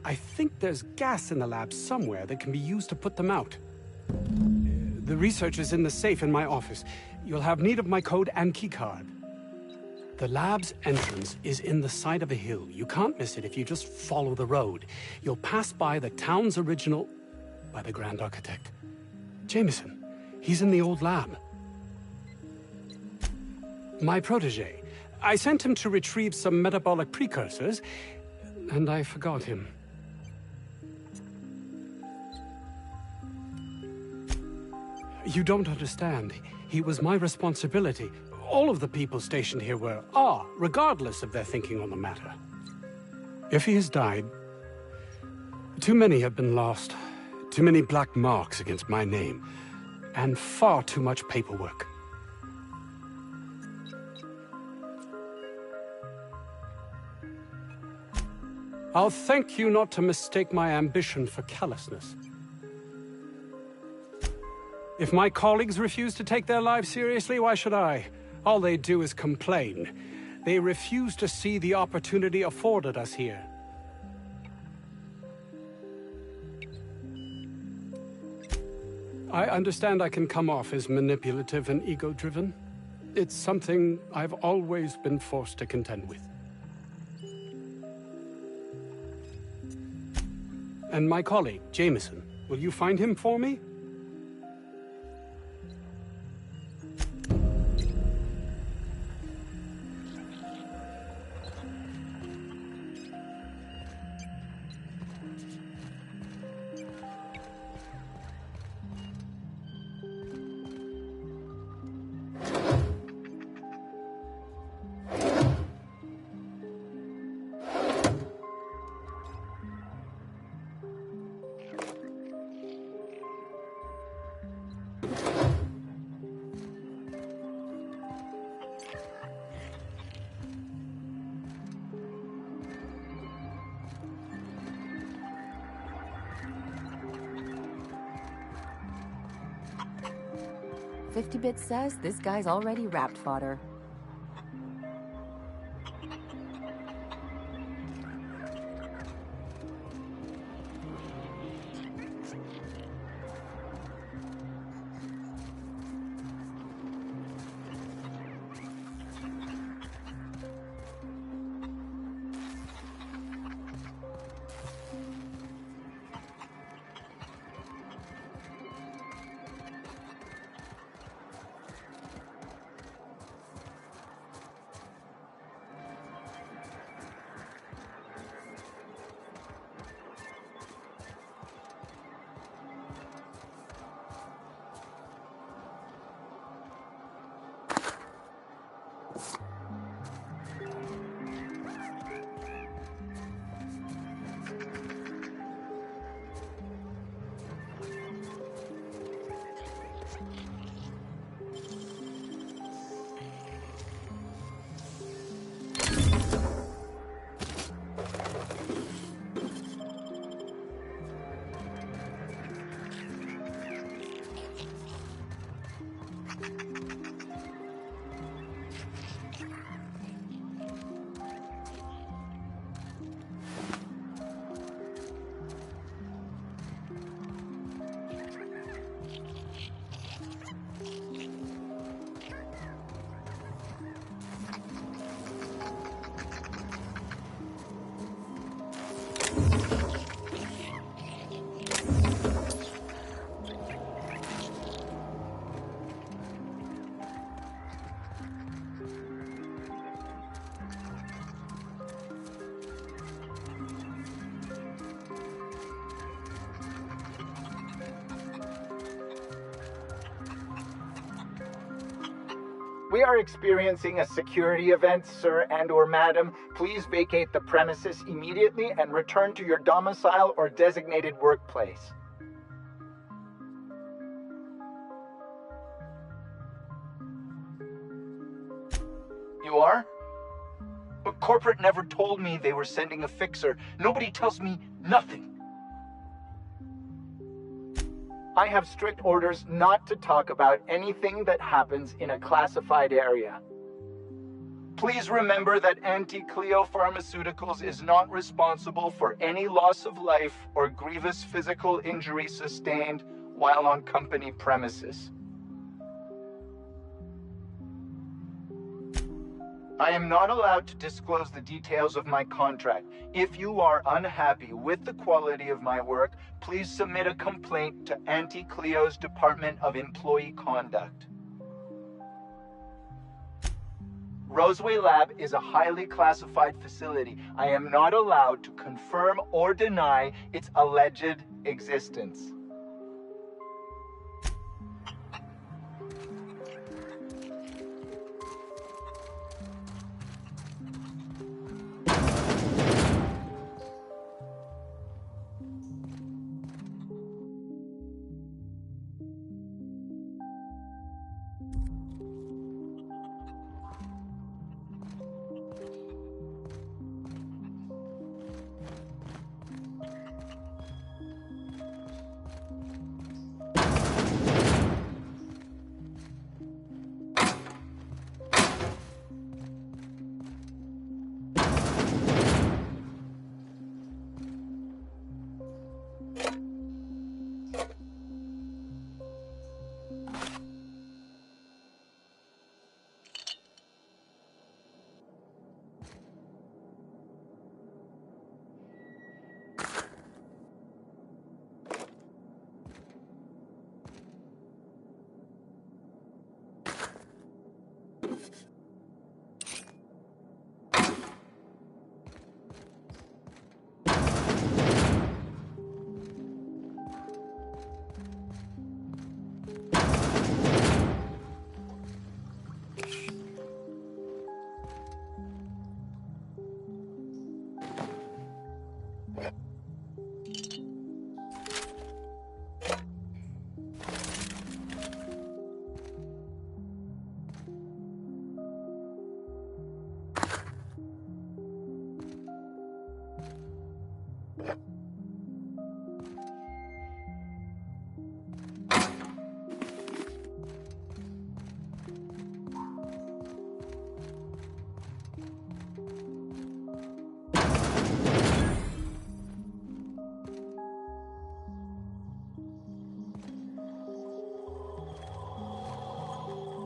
I think there's gas in the lab somewhere that can be used to put them out. The research is in the safe in my office. You'll have need of my code and keycard. The lab's entrance is in the side of a hill. You can't miss it if you just follow the road. You'll pass by the town's original... by the Grand Architect. Jameson. He's in the old lab. My protege. I sent him to retrieve some metabolic precursors, and I forgot him. You don't understand. He was my responsibility. All of the people stationed here are, regardless of their thinking on the matter. If he has died, too many have been lost. Too many black marks against my name. And far too much paperwork. I'll thank you not to mistake my ambition for callousness. If my colleagues refuse to take their lives seriously, why should I? All they do is complain. They refuse to see the opportunity afforded us here. I understand I can come off as manipulative and ego-driven. It's something I've always been forced to contend with. And my colleague, Jameson, will you find him for me? "50-bit says this guy's already wrapped fodder. We are experiencing a security event, sir and/or madam. Please vacate the premises immediately and return to your domicile or designated workplace. You are? But corporate never told me they were sending a fixer. Nobody tells me nothing. I have strict orders not to talk about anything that happens in a classified area. Please remember that Anti-Cleo Pharmaceuticals is not responsible for any loss of life or grievous physical injury sustained while on company premises. I am not allowed to disclose the details of my contract. If you are unhappy with the quality of my work, please submit a complaint to Anti-Cleo's Department of Employee Conduct. Roseway Lab is a highly classified facility. I am not allowed to confirm or deny its alleged existence.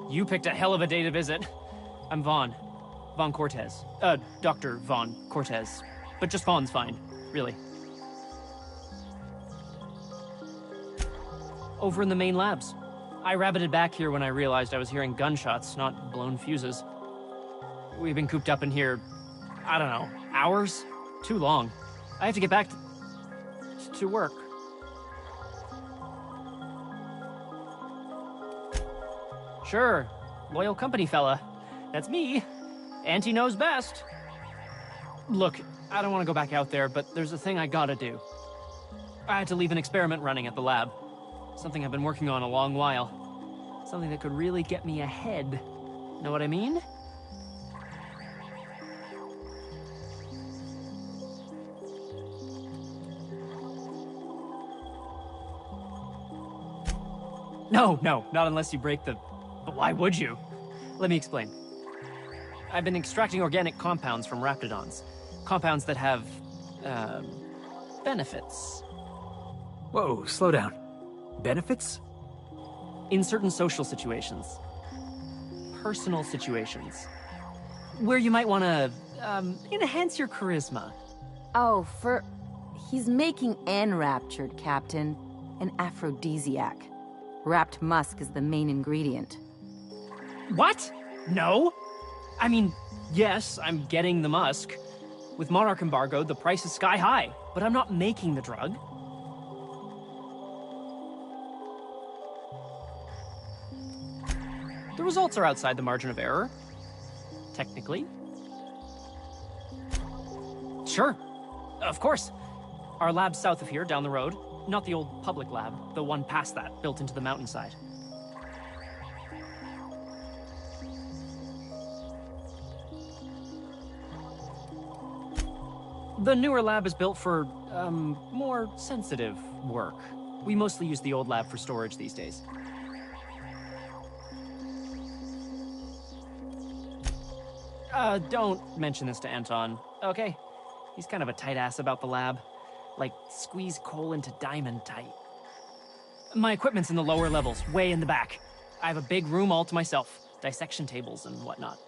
You picked a hell of a day to visit. I'm Vaughn. Vaughn Cortez. Dr. Vaughn Cortez. But just Vaughn's fine, really. Over in the main labs. I rabbited back here when I realized I was hearing gunshots, not blown fuses. We've been cooped up in here, I don't know, hours? Too long. I have to get back to work. Sure, loyal company fella. That's me. Auntie knows best. Look, I don't want to go back out there, but there's a thing I gotta do. I had to leave an experiment running at the lab. Something I've been working on a long while. Something that could really get me ahead. Know what I mean? No, not unless you break the... But why would you? Let me explain. I've been extracting organic compounds from raptidons. Compounds that have, benefits. Whoa, slow down. Benefits? In certain social situations. Personal situations. Where you might want to, enhance your charisma. Oh, he's making enraptured, Captain. An aphrodisiac. Wrapped musk is the main ingredient. What? No? I mean, yes, I'm getting the musk. With Monarch embargo, the price is sky high, but I'm not making the drug. The results are outside the margin of error. Technically. Sure. Of course. Our lab's south of here, down the road. Not the old public lab, the one past that, built into the mountainside. The newer lab is built for, more sensitive work. We mostly use the old lab for storage these days. Don't mention this to Anton, okay? He's kind of a tight ass about the lab. Like, squeeze coal into diamond tight. My equipment's in the lower levels, way in the back. I have a big room all to myself, dissection tables and whatnot.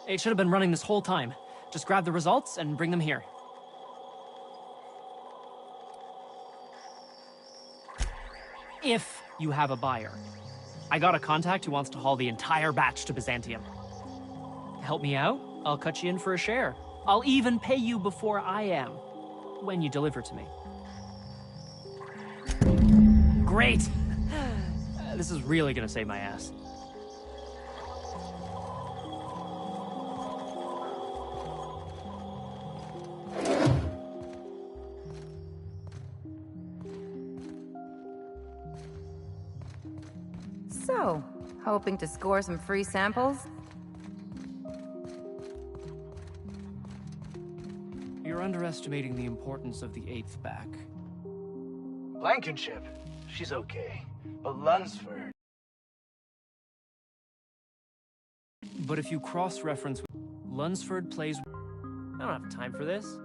It should have been running this whole time. Just grab the results and bring them here. If you have a buyer. I got a contact who wants to haul the entire batch to Byzantium. Help me out, I'll cut you in for a share. I'll even pay you before I am, when you deliver to me. Great! This is really gonna save my ass. So, hoping to score some free samples? You're underestimating the importance of the 8th back. Blankenship, she's okay. But Lunsford... But if you cross-reference... Lunsford plays... I don't have time for this.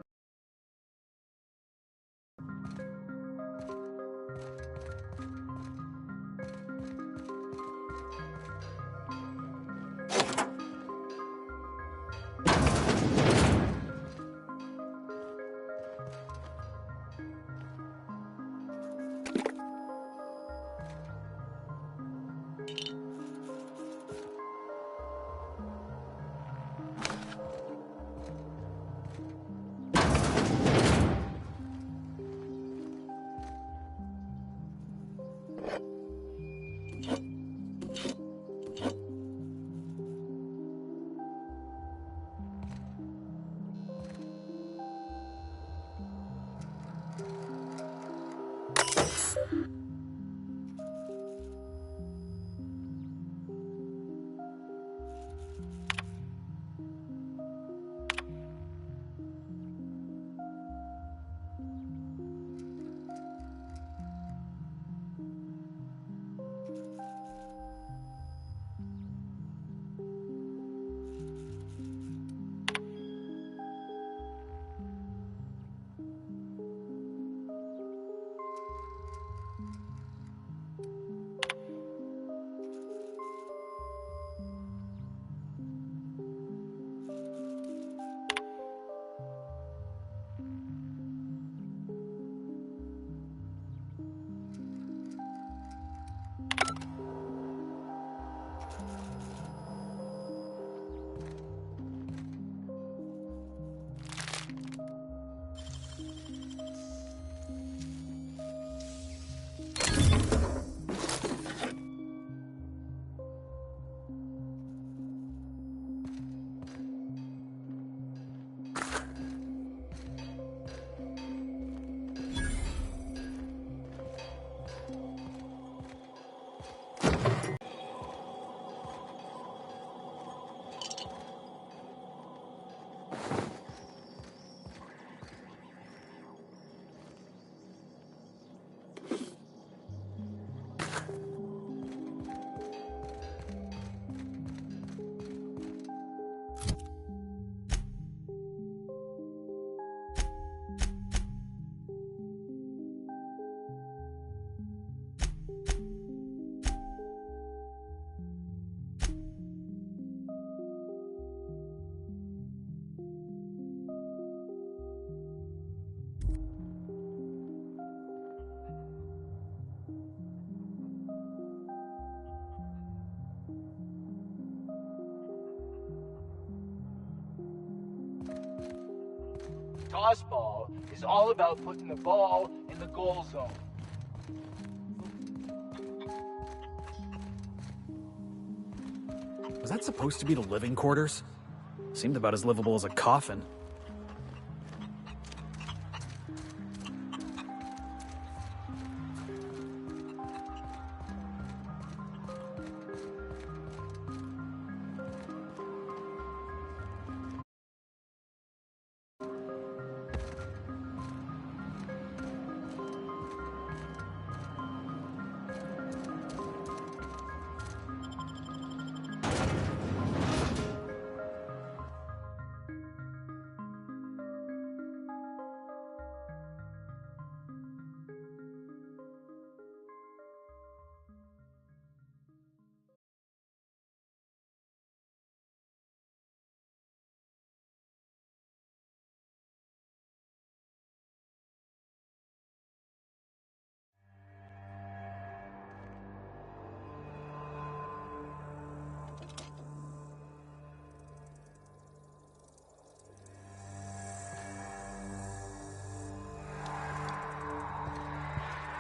Tossball is all about putting the ball in the goal zone. Was that supposed to be the living quarters? Seemed about as livable as a coffin.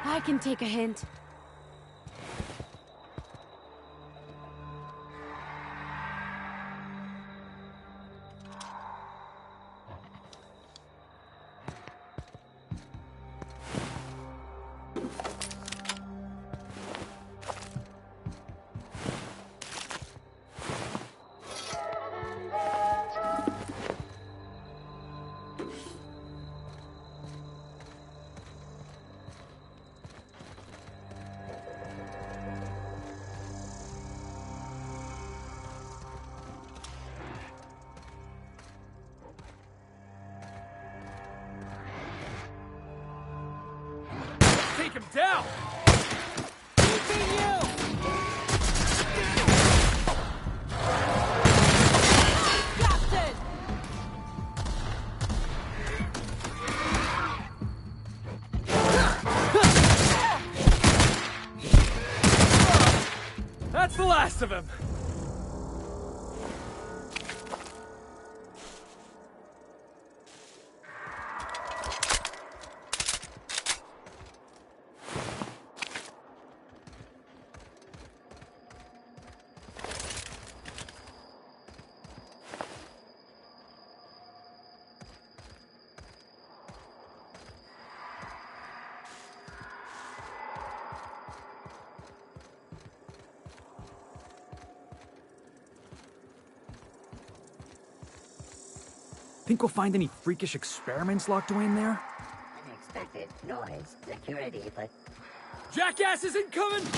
I can take a hint. Take him down! That's the last of him! Think we'll find any freakish experiments locked away in there? Unexpected noise, security, but... Jackass is incoming! You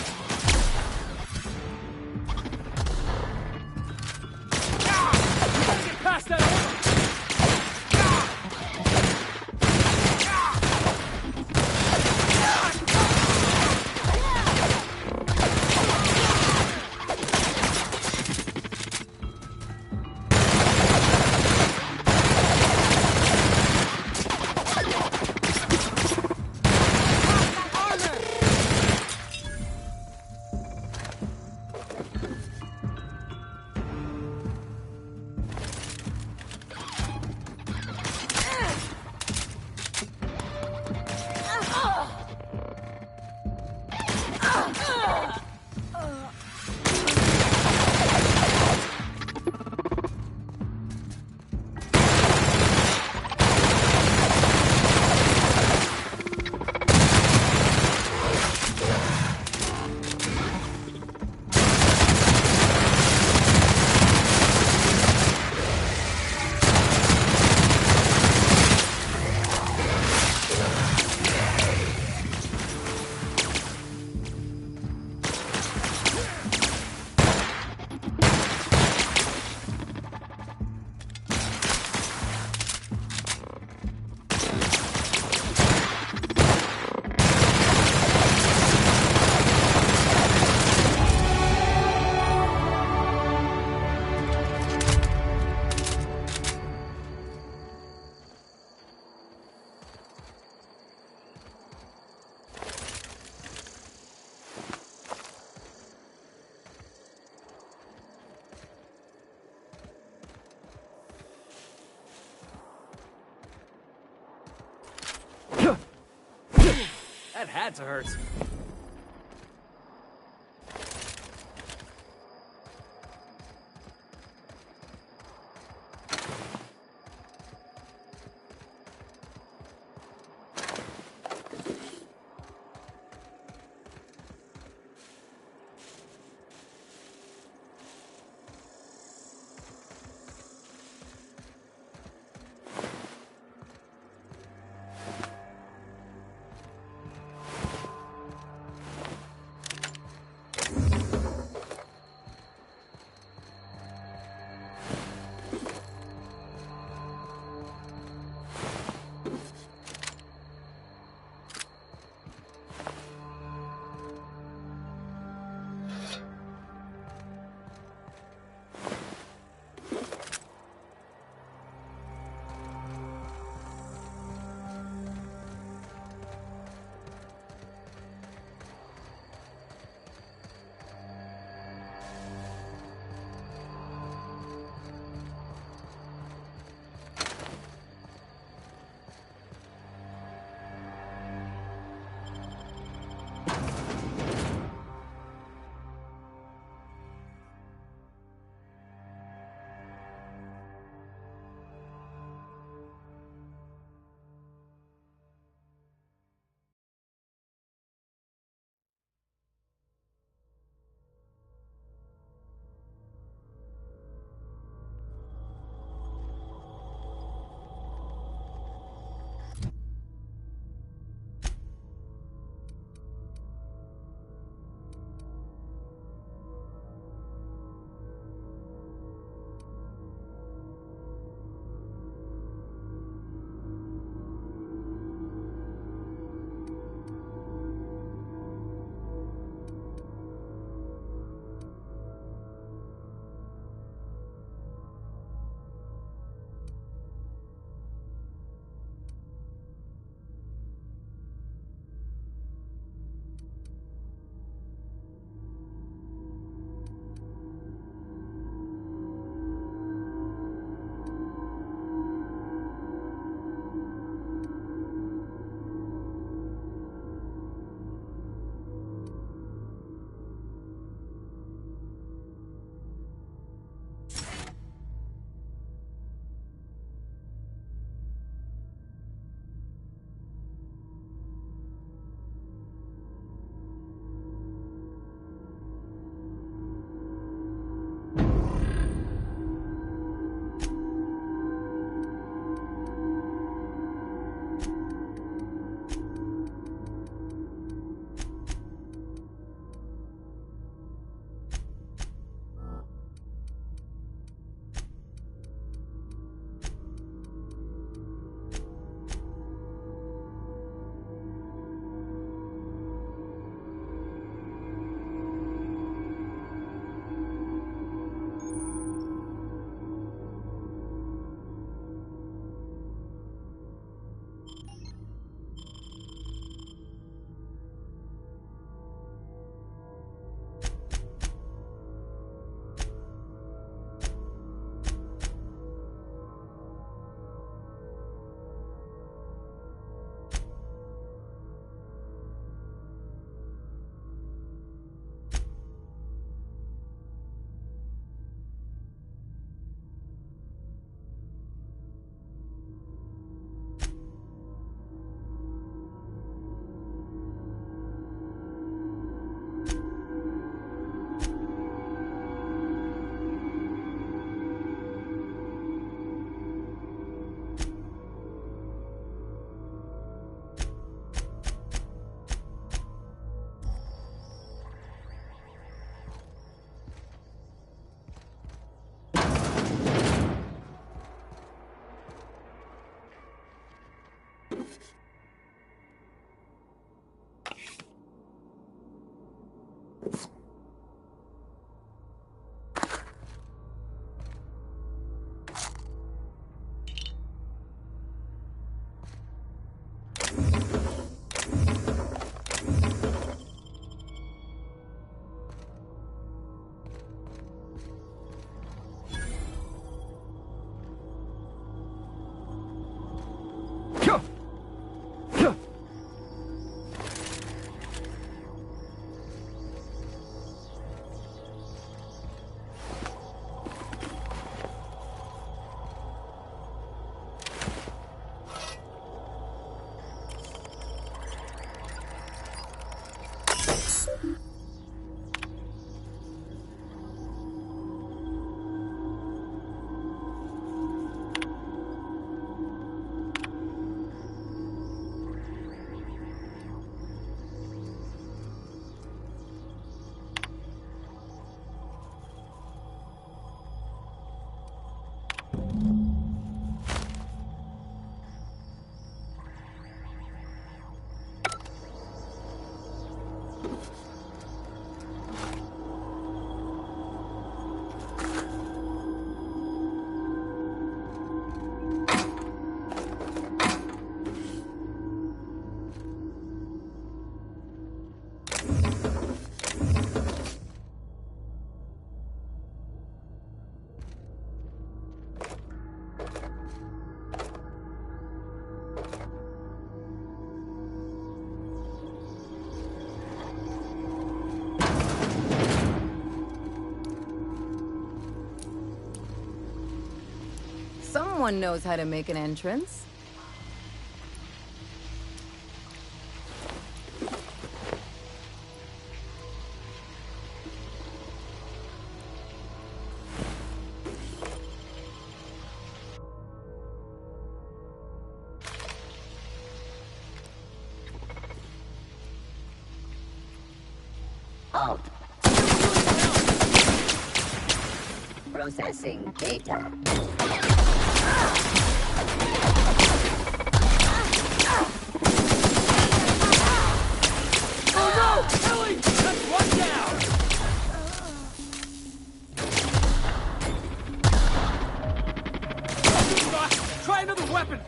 gotta get past that order! That had to hurt. Someone knows how to make an entrance. Alt. Processing data. Oh no! Ellie! That's one down! Try another weapon!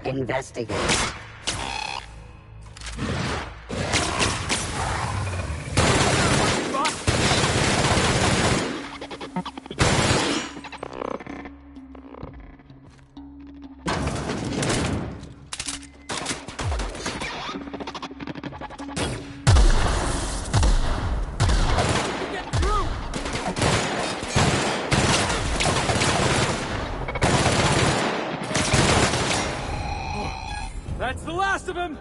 Investigate. That's the last of him!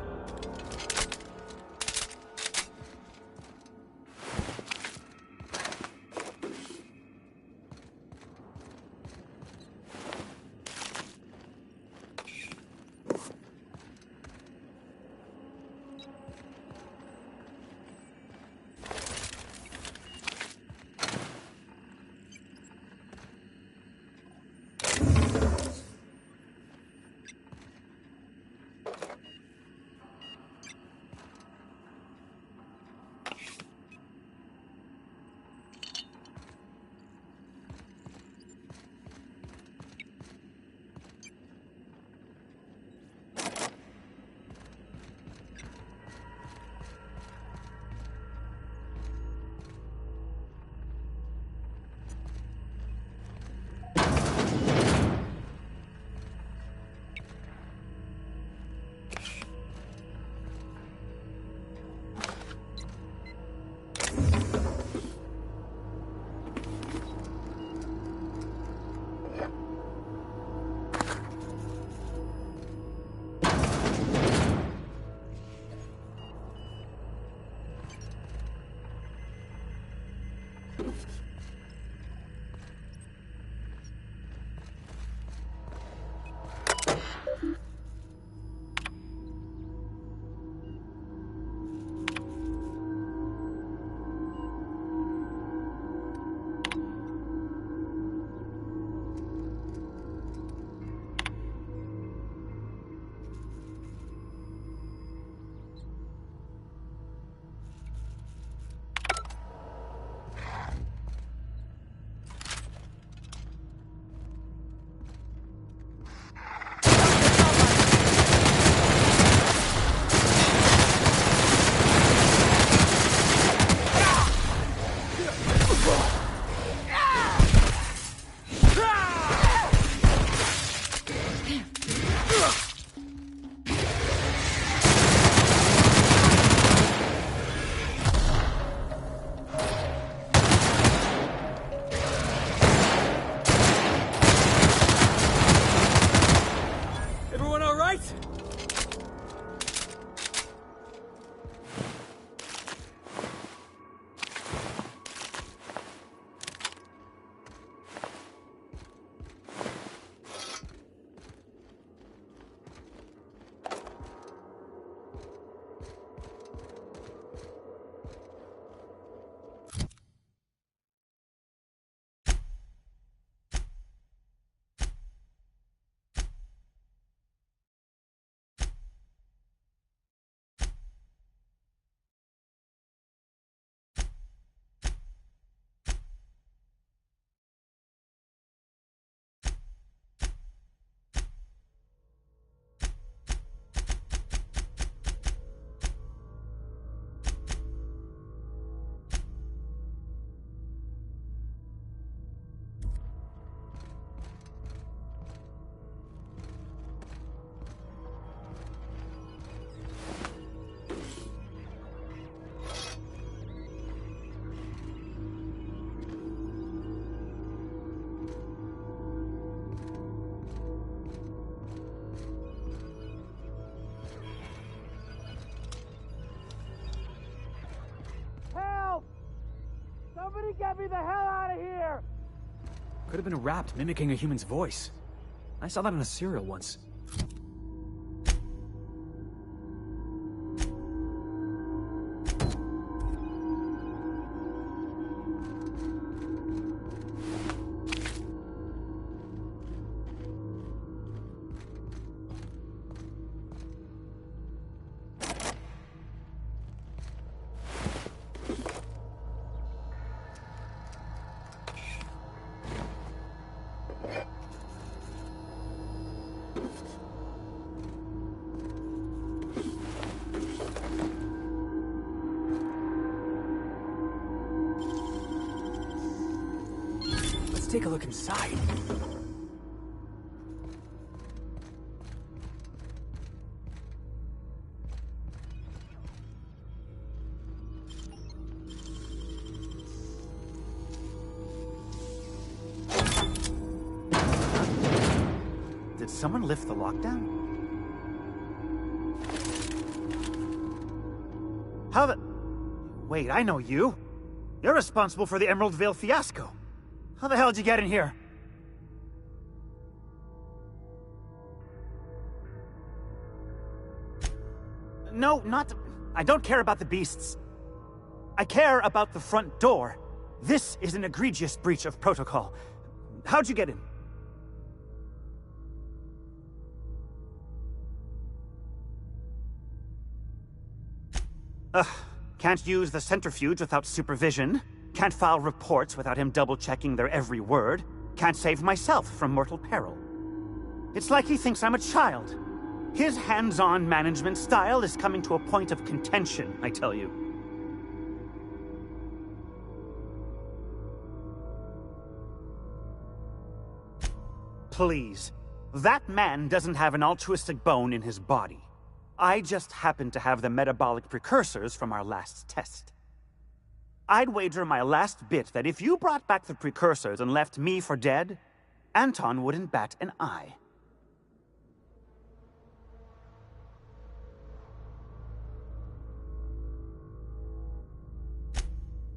Somebody get me the hell out of here! Could have been wrapped mimicking a human's voice. I saw that in a serial once. Take a look inside. Did someone lift the lockdown? How the... Wait, I know you. You're responsible for the Emerald Vale fiasco. How the hell did you get in here? No, not... I don't care about the beasts. I care about the front door. This is an egregious breach of protocol. How'd you get in? Can't use the centrifuge without supervision. Can't file reports without him double-checking their every word. Can't save myself from mortal peril. It's like he thinks I'm a child. His hands-on management style is coming to a point of contention, I tell you. Please. That man doesn't have an altruistic bone in his body. I just happen to have the metabolic precursors from our last test. I'd wager my last bit that if you brought back the precursors and left me for dead, Anton wouldn't bat an eye.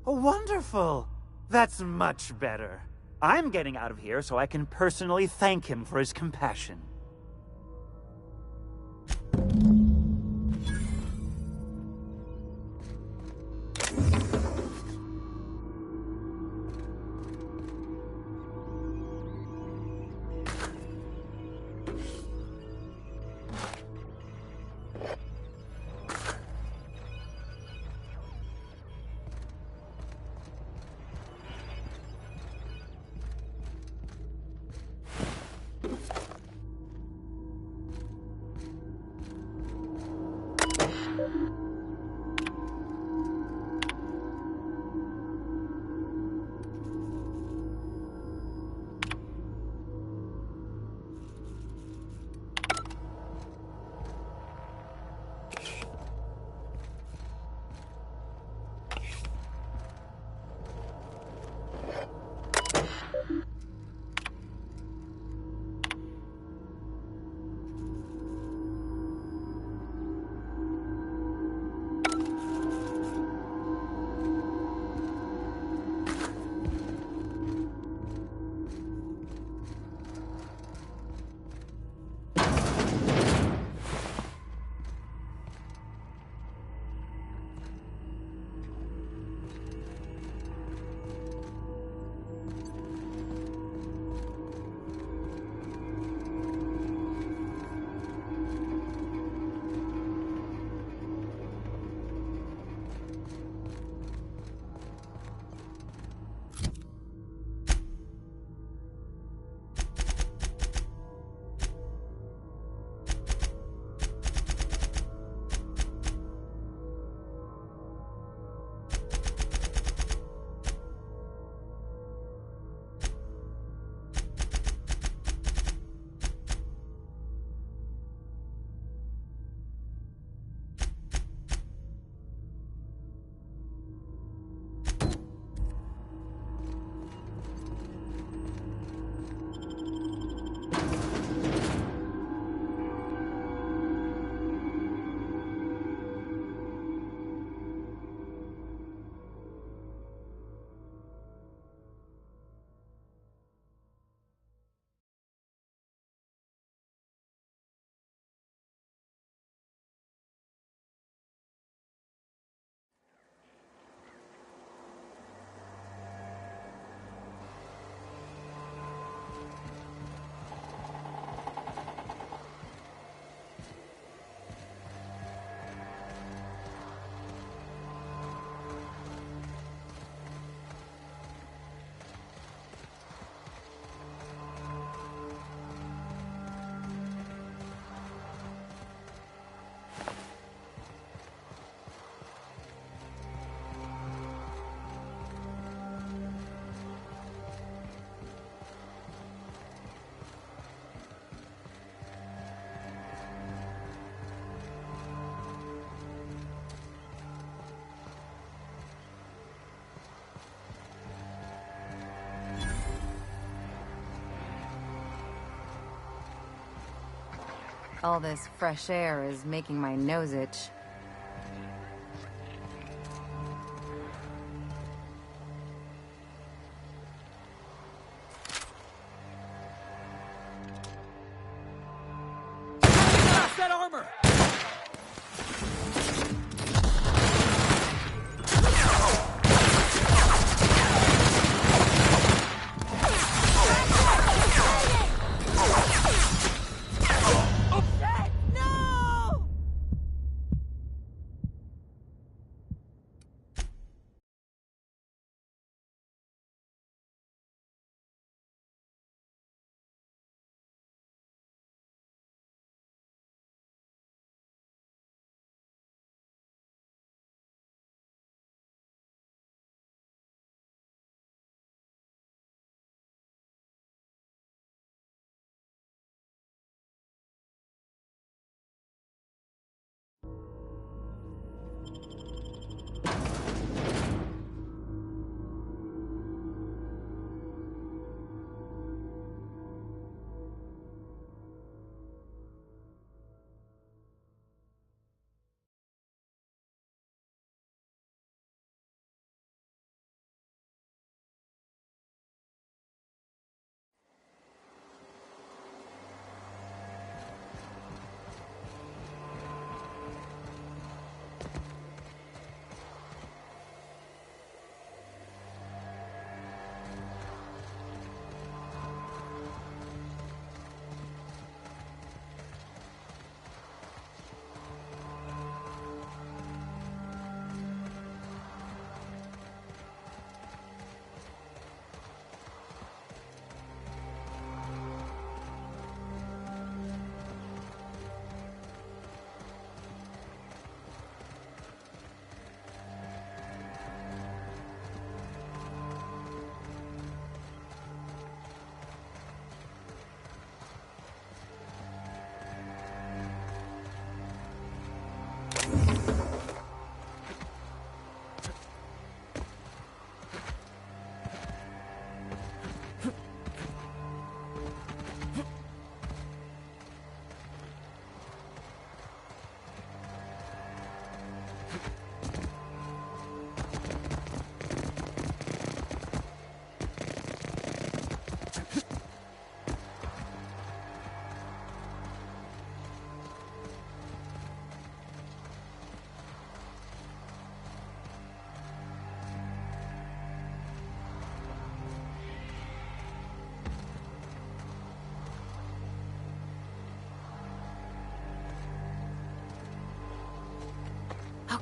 Oh, wonderful! That's much better. I'm getting out of here so I can personally thank him for his compassion. All this fresh air is making my nose itch. That armor!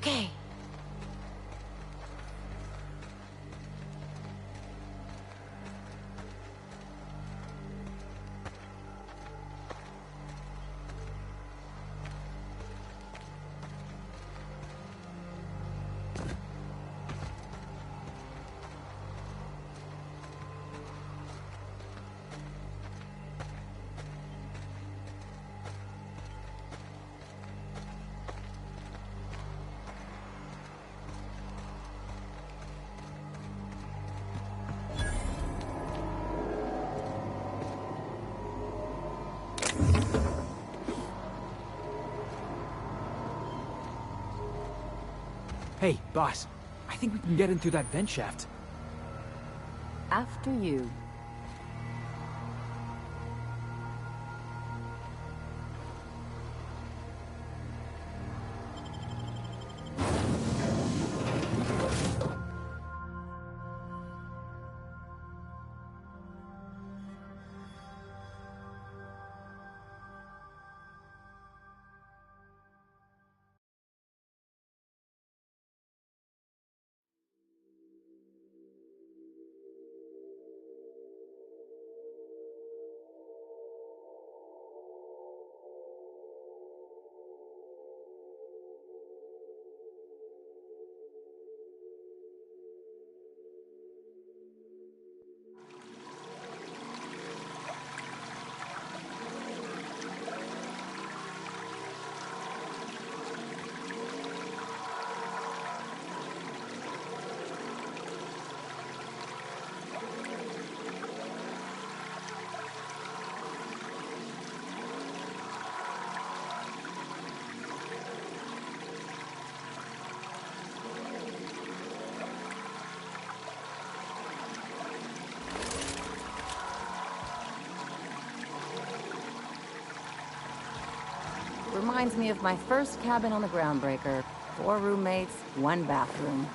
Okay. Hey, boss. I think we can get in through that vent shaft. After you. reminds me of my first cabin on the Groundbreaker. 4 roommates, 1 bathroom.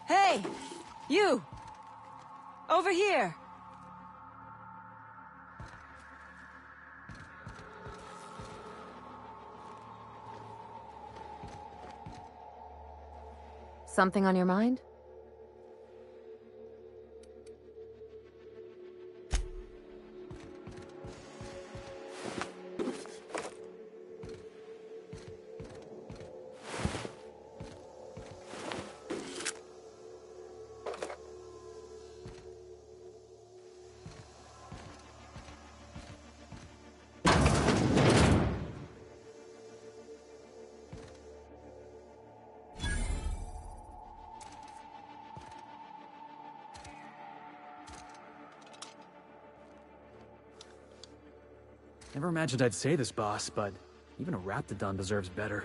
Hey! You! Over here! Something on your mind? Never imagined I'd say this, boss, but even a Raptidon deserves better.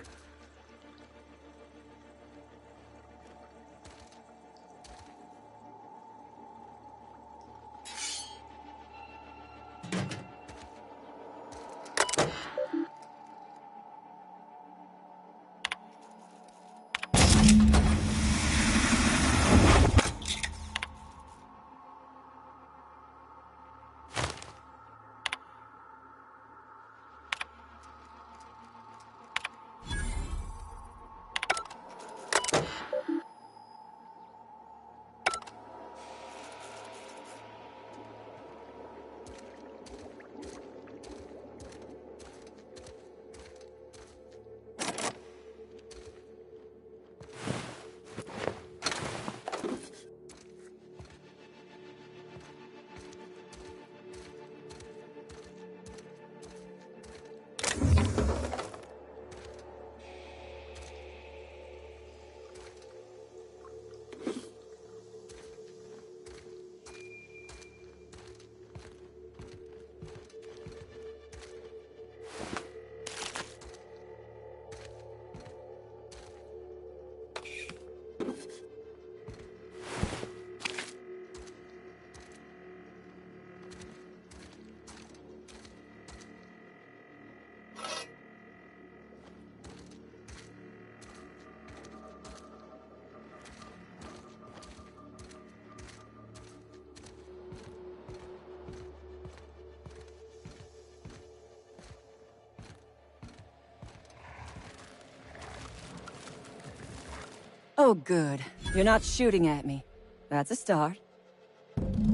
Oh, good. You're not shooting at me. That's a start.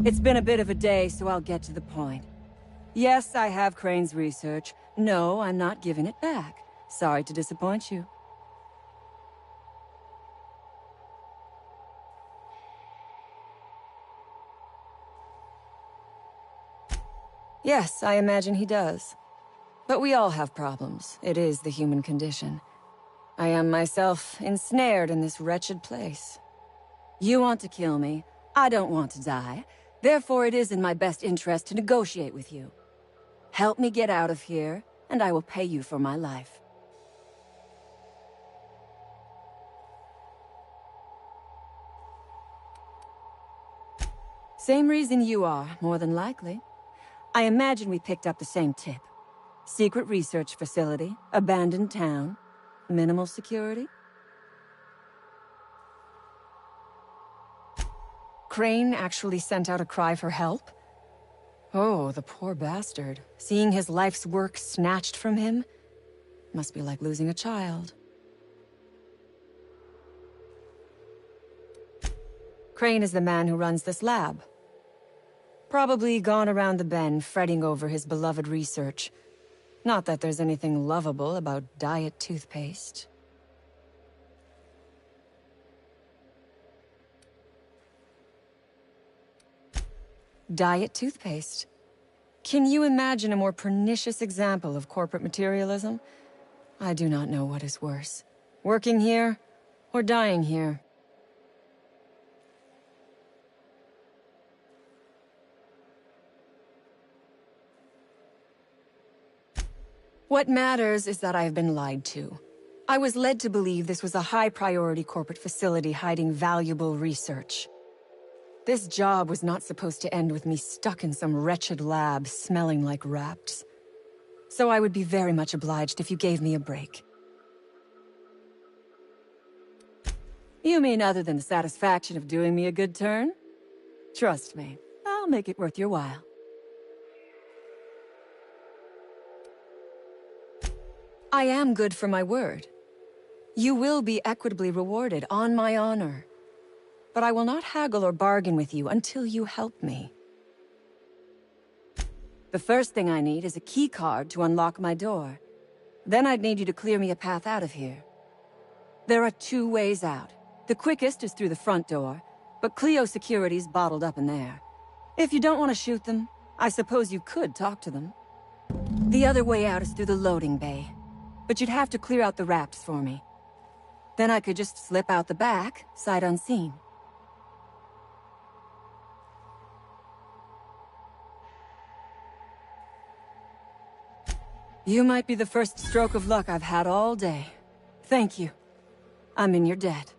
It's been a bit of a day, so I'll get to the point. Yes, I have Crane's research. No, I'm not giving it back. Sorry to disappoint you. Yes, I imagine he does. But we all have problems. It is the human condition. I am myself ensnared in this wretched place. You want to kill me. I don't want to die. Therefore, it is in my best interest to negotiate with you. Help me get out of here, and I will pay you for my life. Same reason you are, more than likely. I imagine we picked up the same tip. Secret research facility, abandoned town, minimal security. Crane actually sent out a cry for help? Oh, the poor bastard. Seeing his life's work snatched from him must be like losing a child. Crane is the man who runs this lab. Probably gone around the bend fretting over his beloved research. Not that there's anything lovable about diet toothpaste. Diet toothpaste. Can you imagine a more pernicious example of corporate materialism? I do not know what is worse. Working here, or dying here. What matters is that I have been lied to. I was led to believe this was a high-priority corporate facility hiding valuable research. This job was not supposed to end with me stuck in some wretched lab smelling like rats. So I would be very much obliged if you gave me a break. You mean other than the satisfaction of doing me a good turn? Trust me, I'll make it worth your while. I am good for my word. You will be equitably rewarded, on my honor. But I will not haggle or bargain with you until you help me. The first thing I need is a key card to unlock my door. Then I'd need you to clear me a path out of here. There are 2 ways out. The quickest is through the front door, but Cleo Security's bottled up in there. If you don't want to shoot them, I suppose you could talk to them. The other way out is through the loading bay, but you'd have to clear out the rafts for me. Then I could just slip out the back, sight unseen. You might be the first stroke of luck I've had all day. Thank you. I'm in your debt.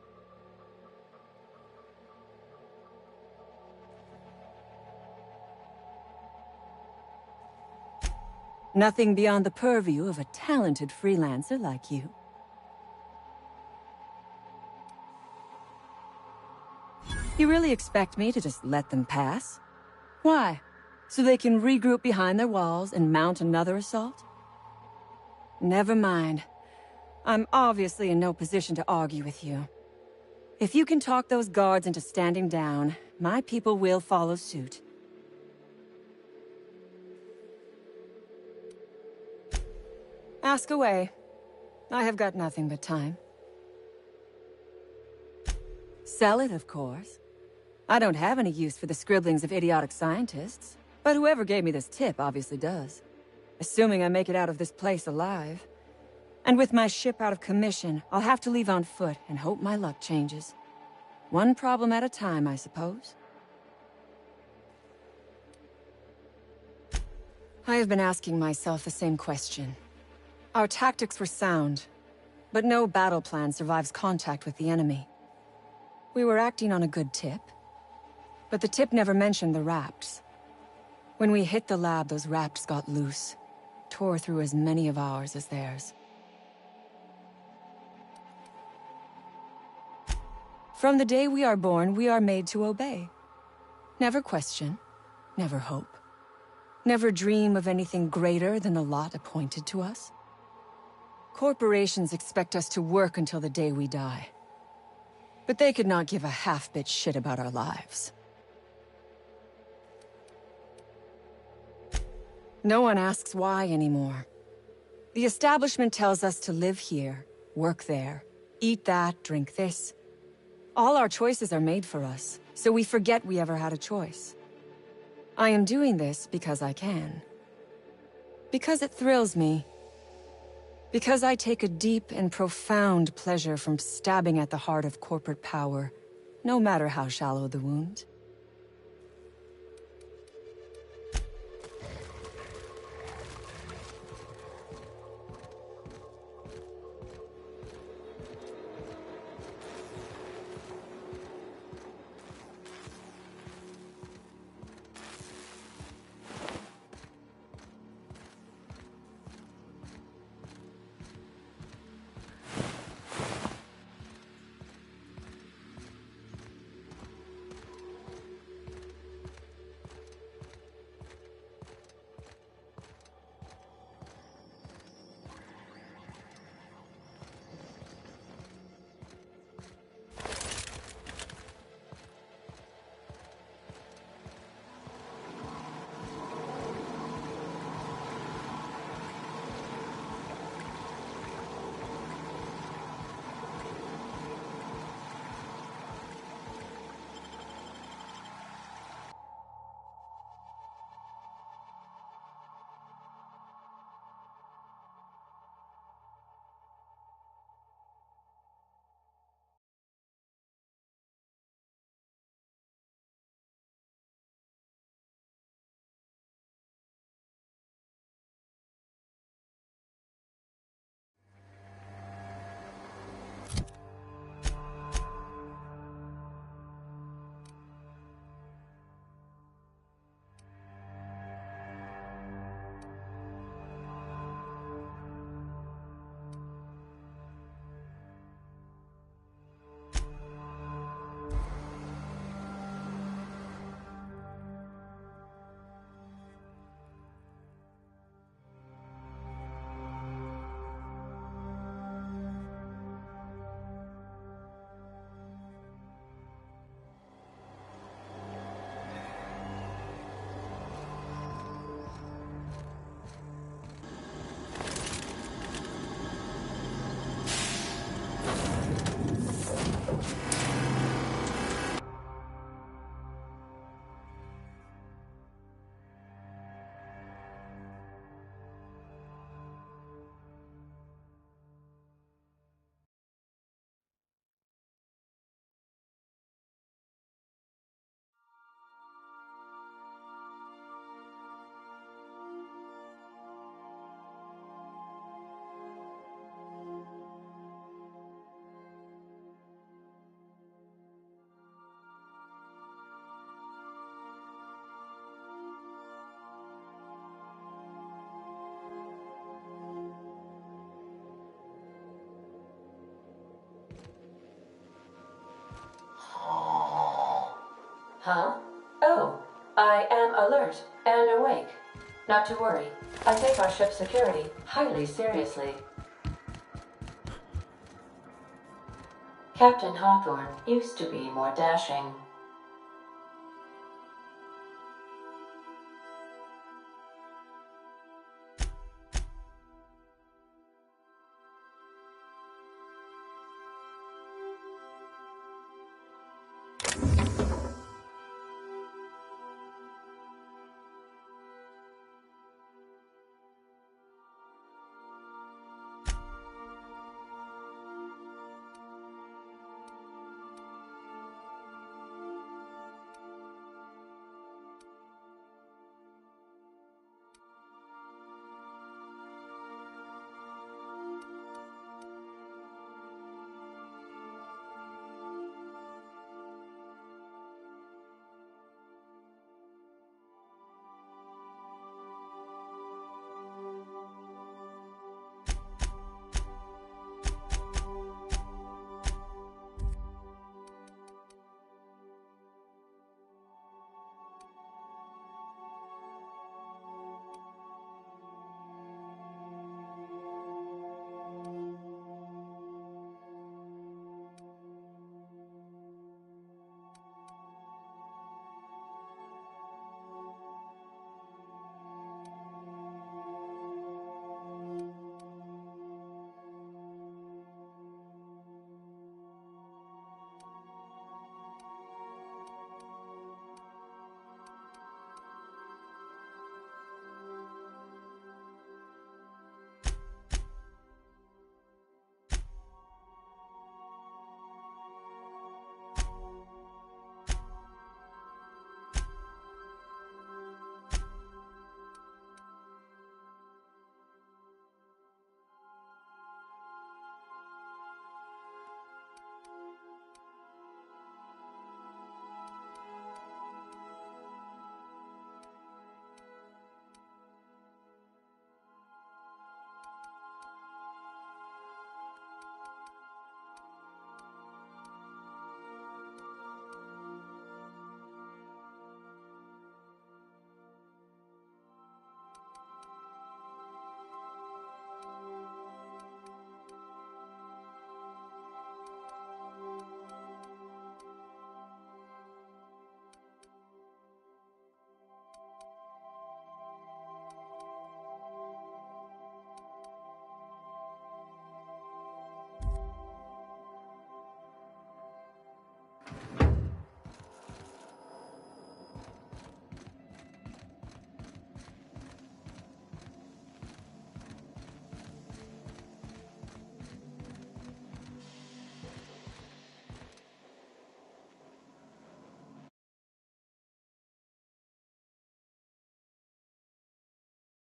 Nothing beyond the purview of a talented freelancer like you. You really expect me to just let them pass? Why? So they can regroup behind their walls and mount another assault? Never mind. I'm obviously in no position to argue with you. If you can talk those guards into standing down, my people will follow suit. Ask away. I have got nothing but time. Sell it, of course. I don't have any use for the scribblings of idiotic scientists, but whoever gave me this tip obviously does. Assuming I make it out of this place alive. And with my ship out of commission, I'll have to leave on foot and hope my luck changes. One problem at a time, I suppose. I have been asking myself the same question. Our tactics were sound, but no battle plan survives contact with the enemy. We were acting on a good tip, but the tip never mentioned the rafts. When we hit the lab, those rafts got loose, tore through as many of ours as theirs. From the day we are born, we are made to obey. Never question, never hope. Never dream of anything greater than the lot appointed to us. Corporations expect us to work until the day we die. But they could not give a half-bit shit about our lives. No one asks why anymore. The establishment tells us to live here, work there, eat that, drink this. All our choices are made for us, so we forget we ever had a choice. I am doing this because I can. Because it thrills me. Because I take a deep and profound pleasure from stabbing at the heart of corporate power, no matter how shallow the wound. Huh? Oh, I am alert and awake. Not to worry. I take our ship's security highly seriously. Captain Hawthorne used to be more dashing.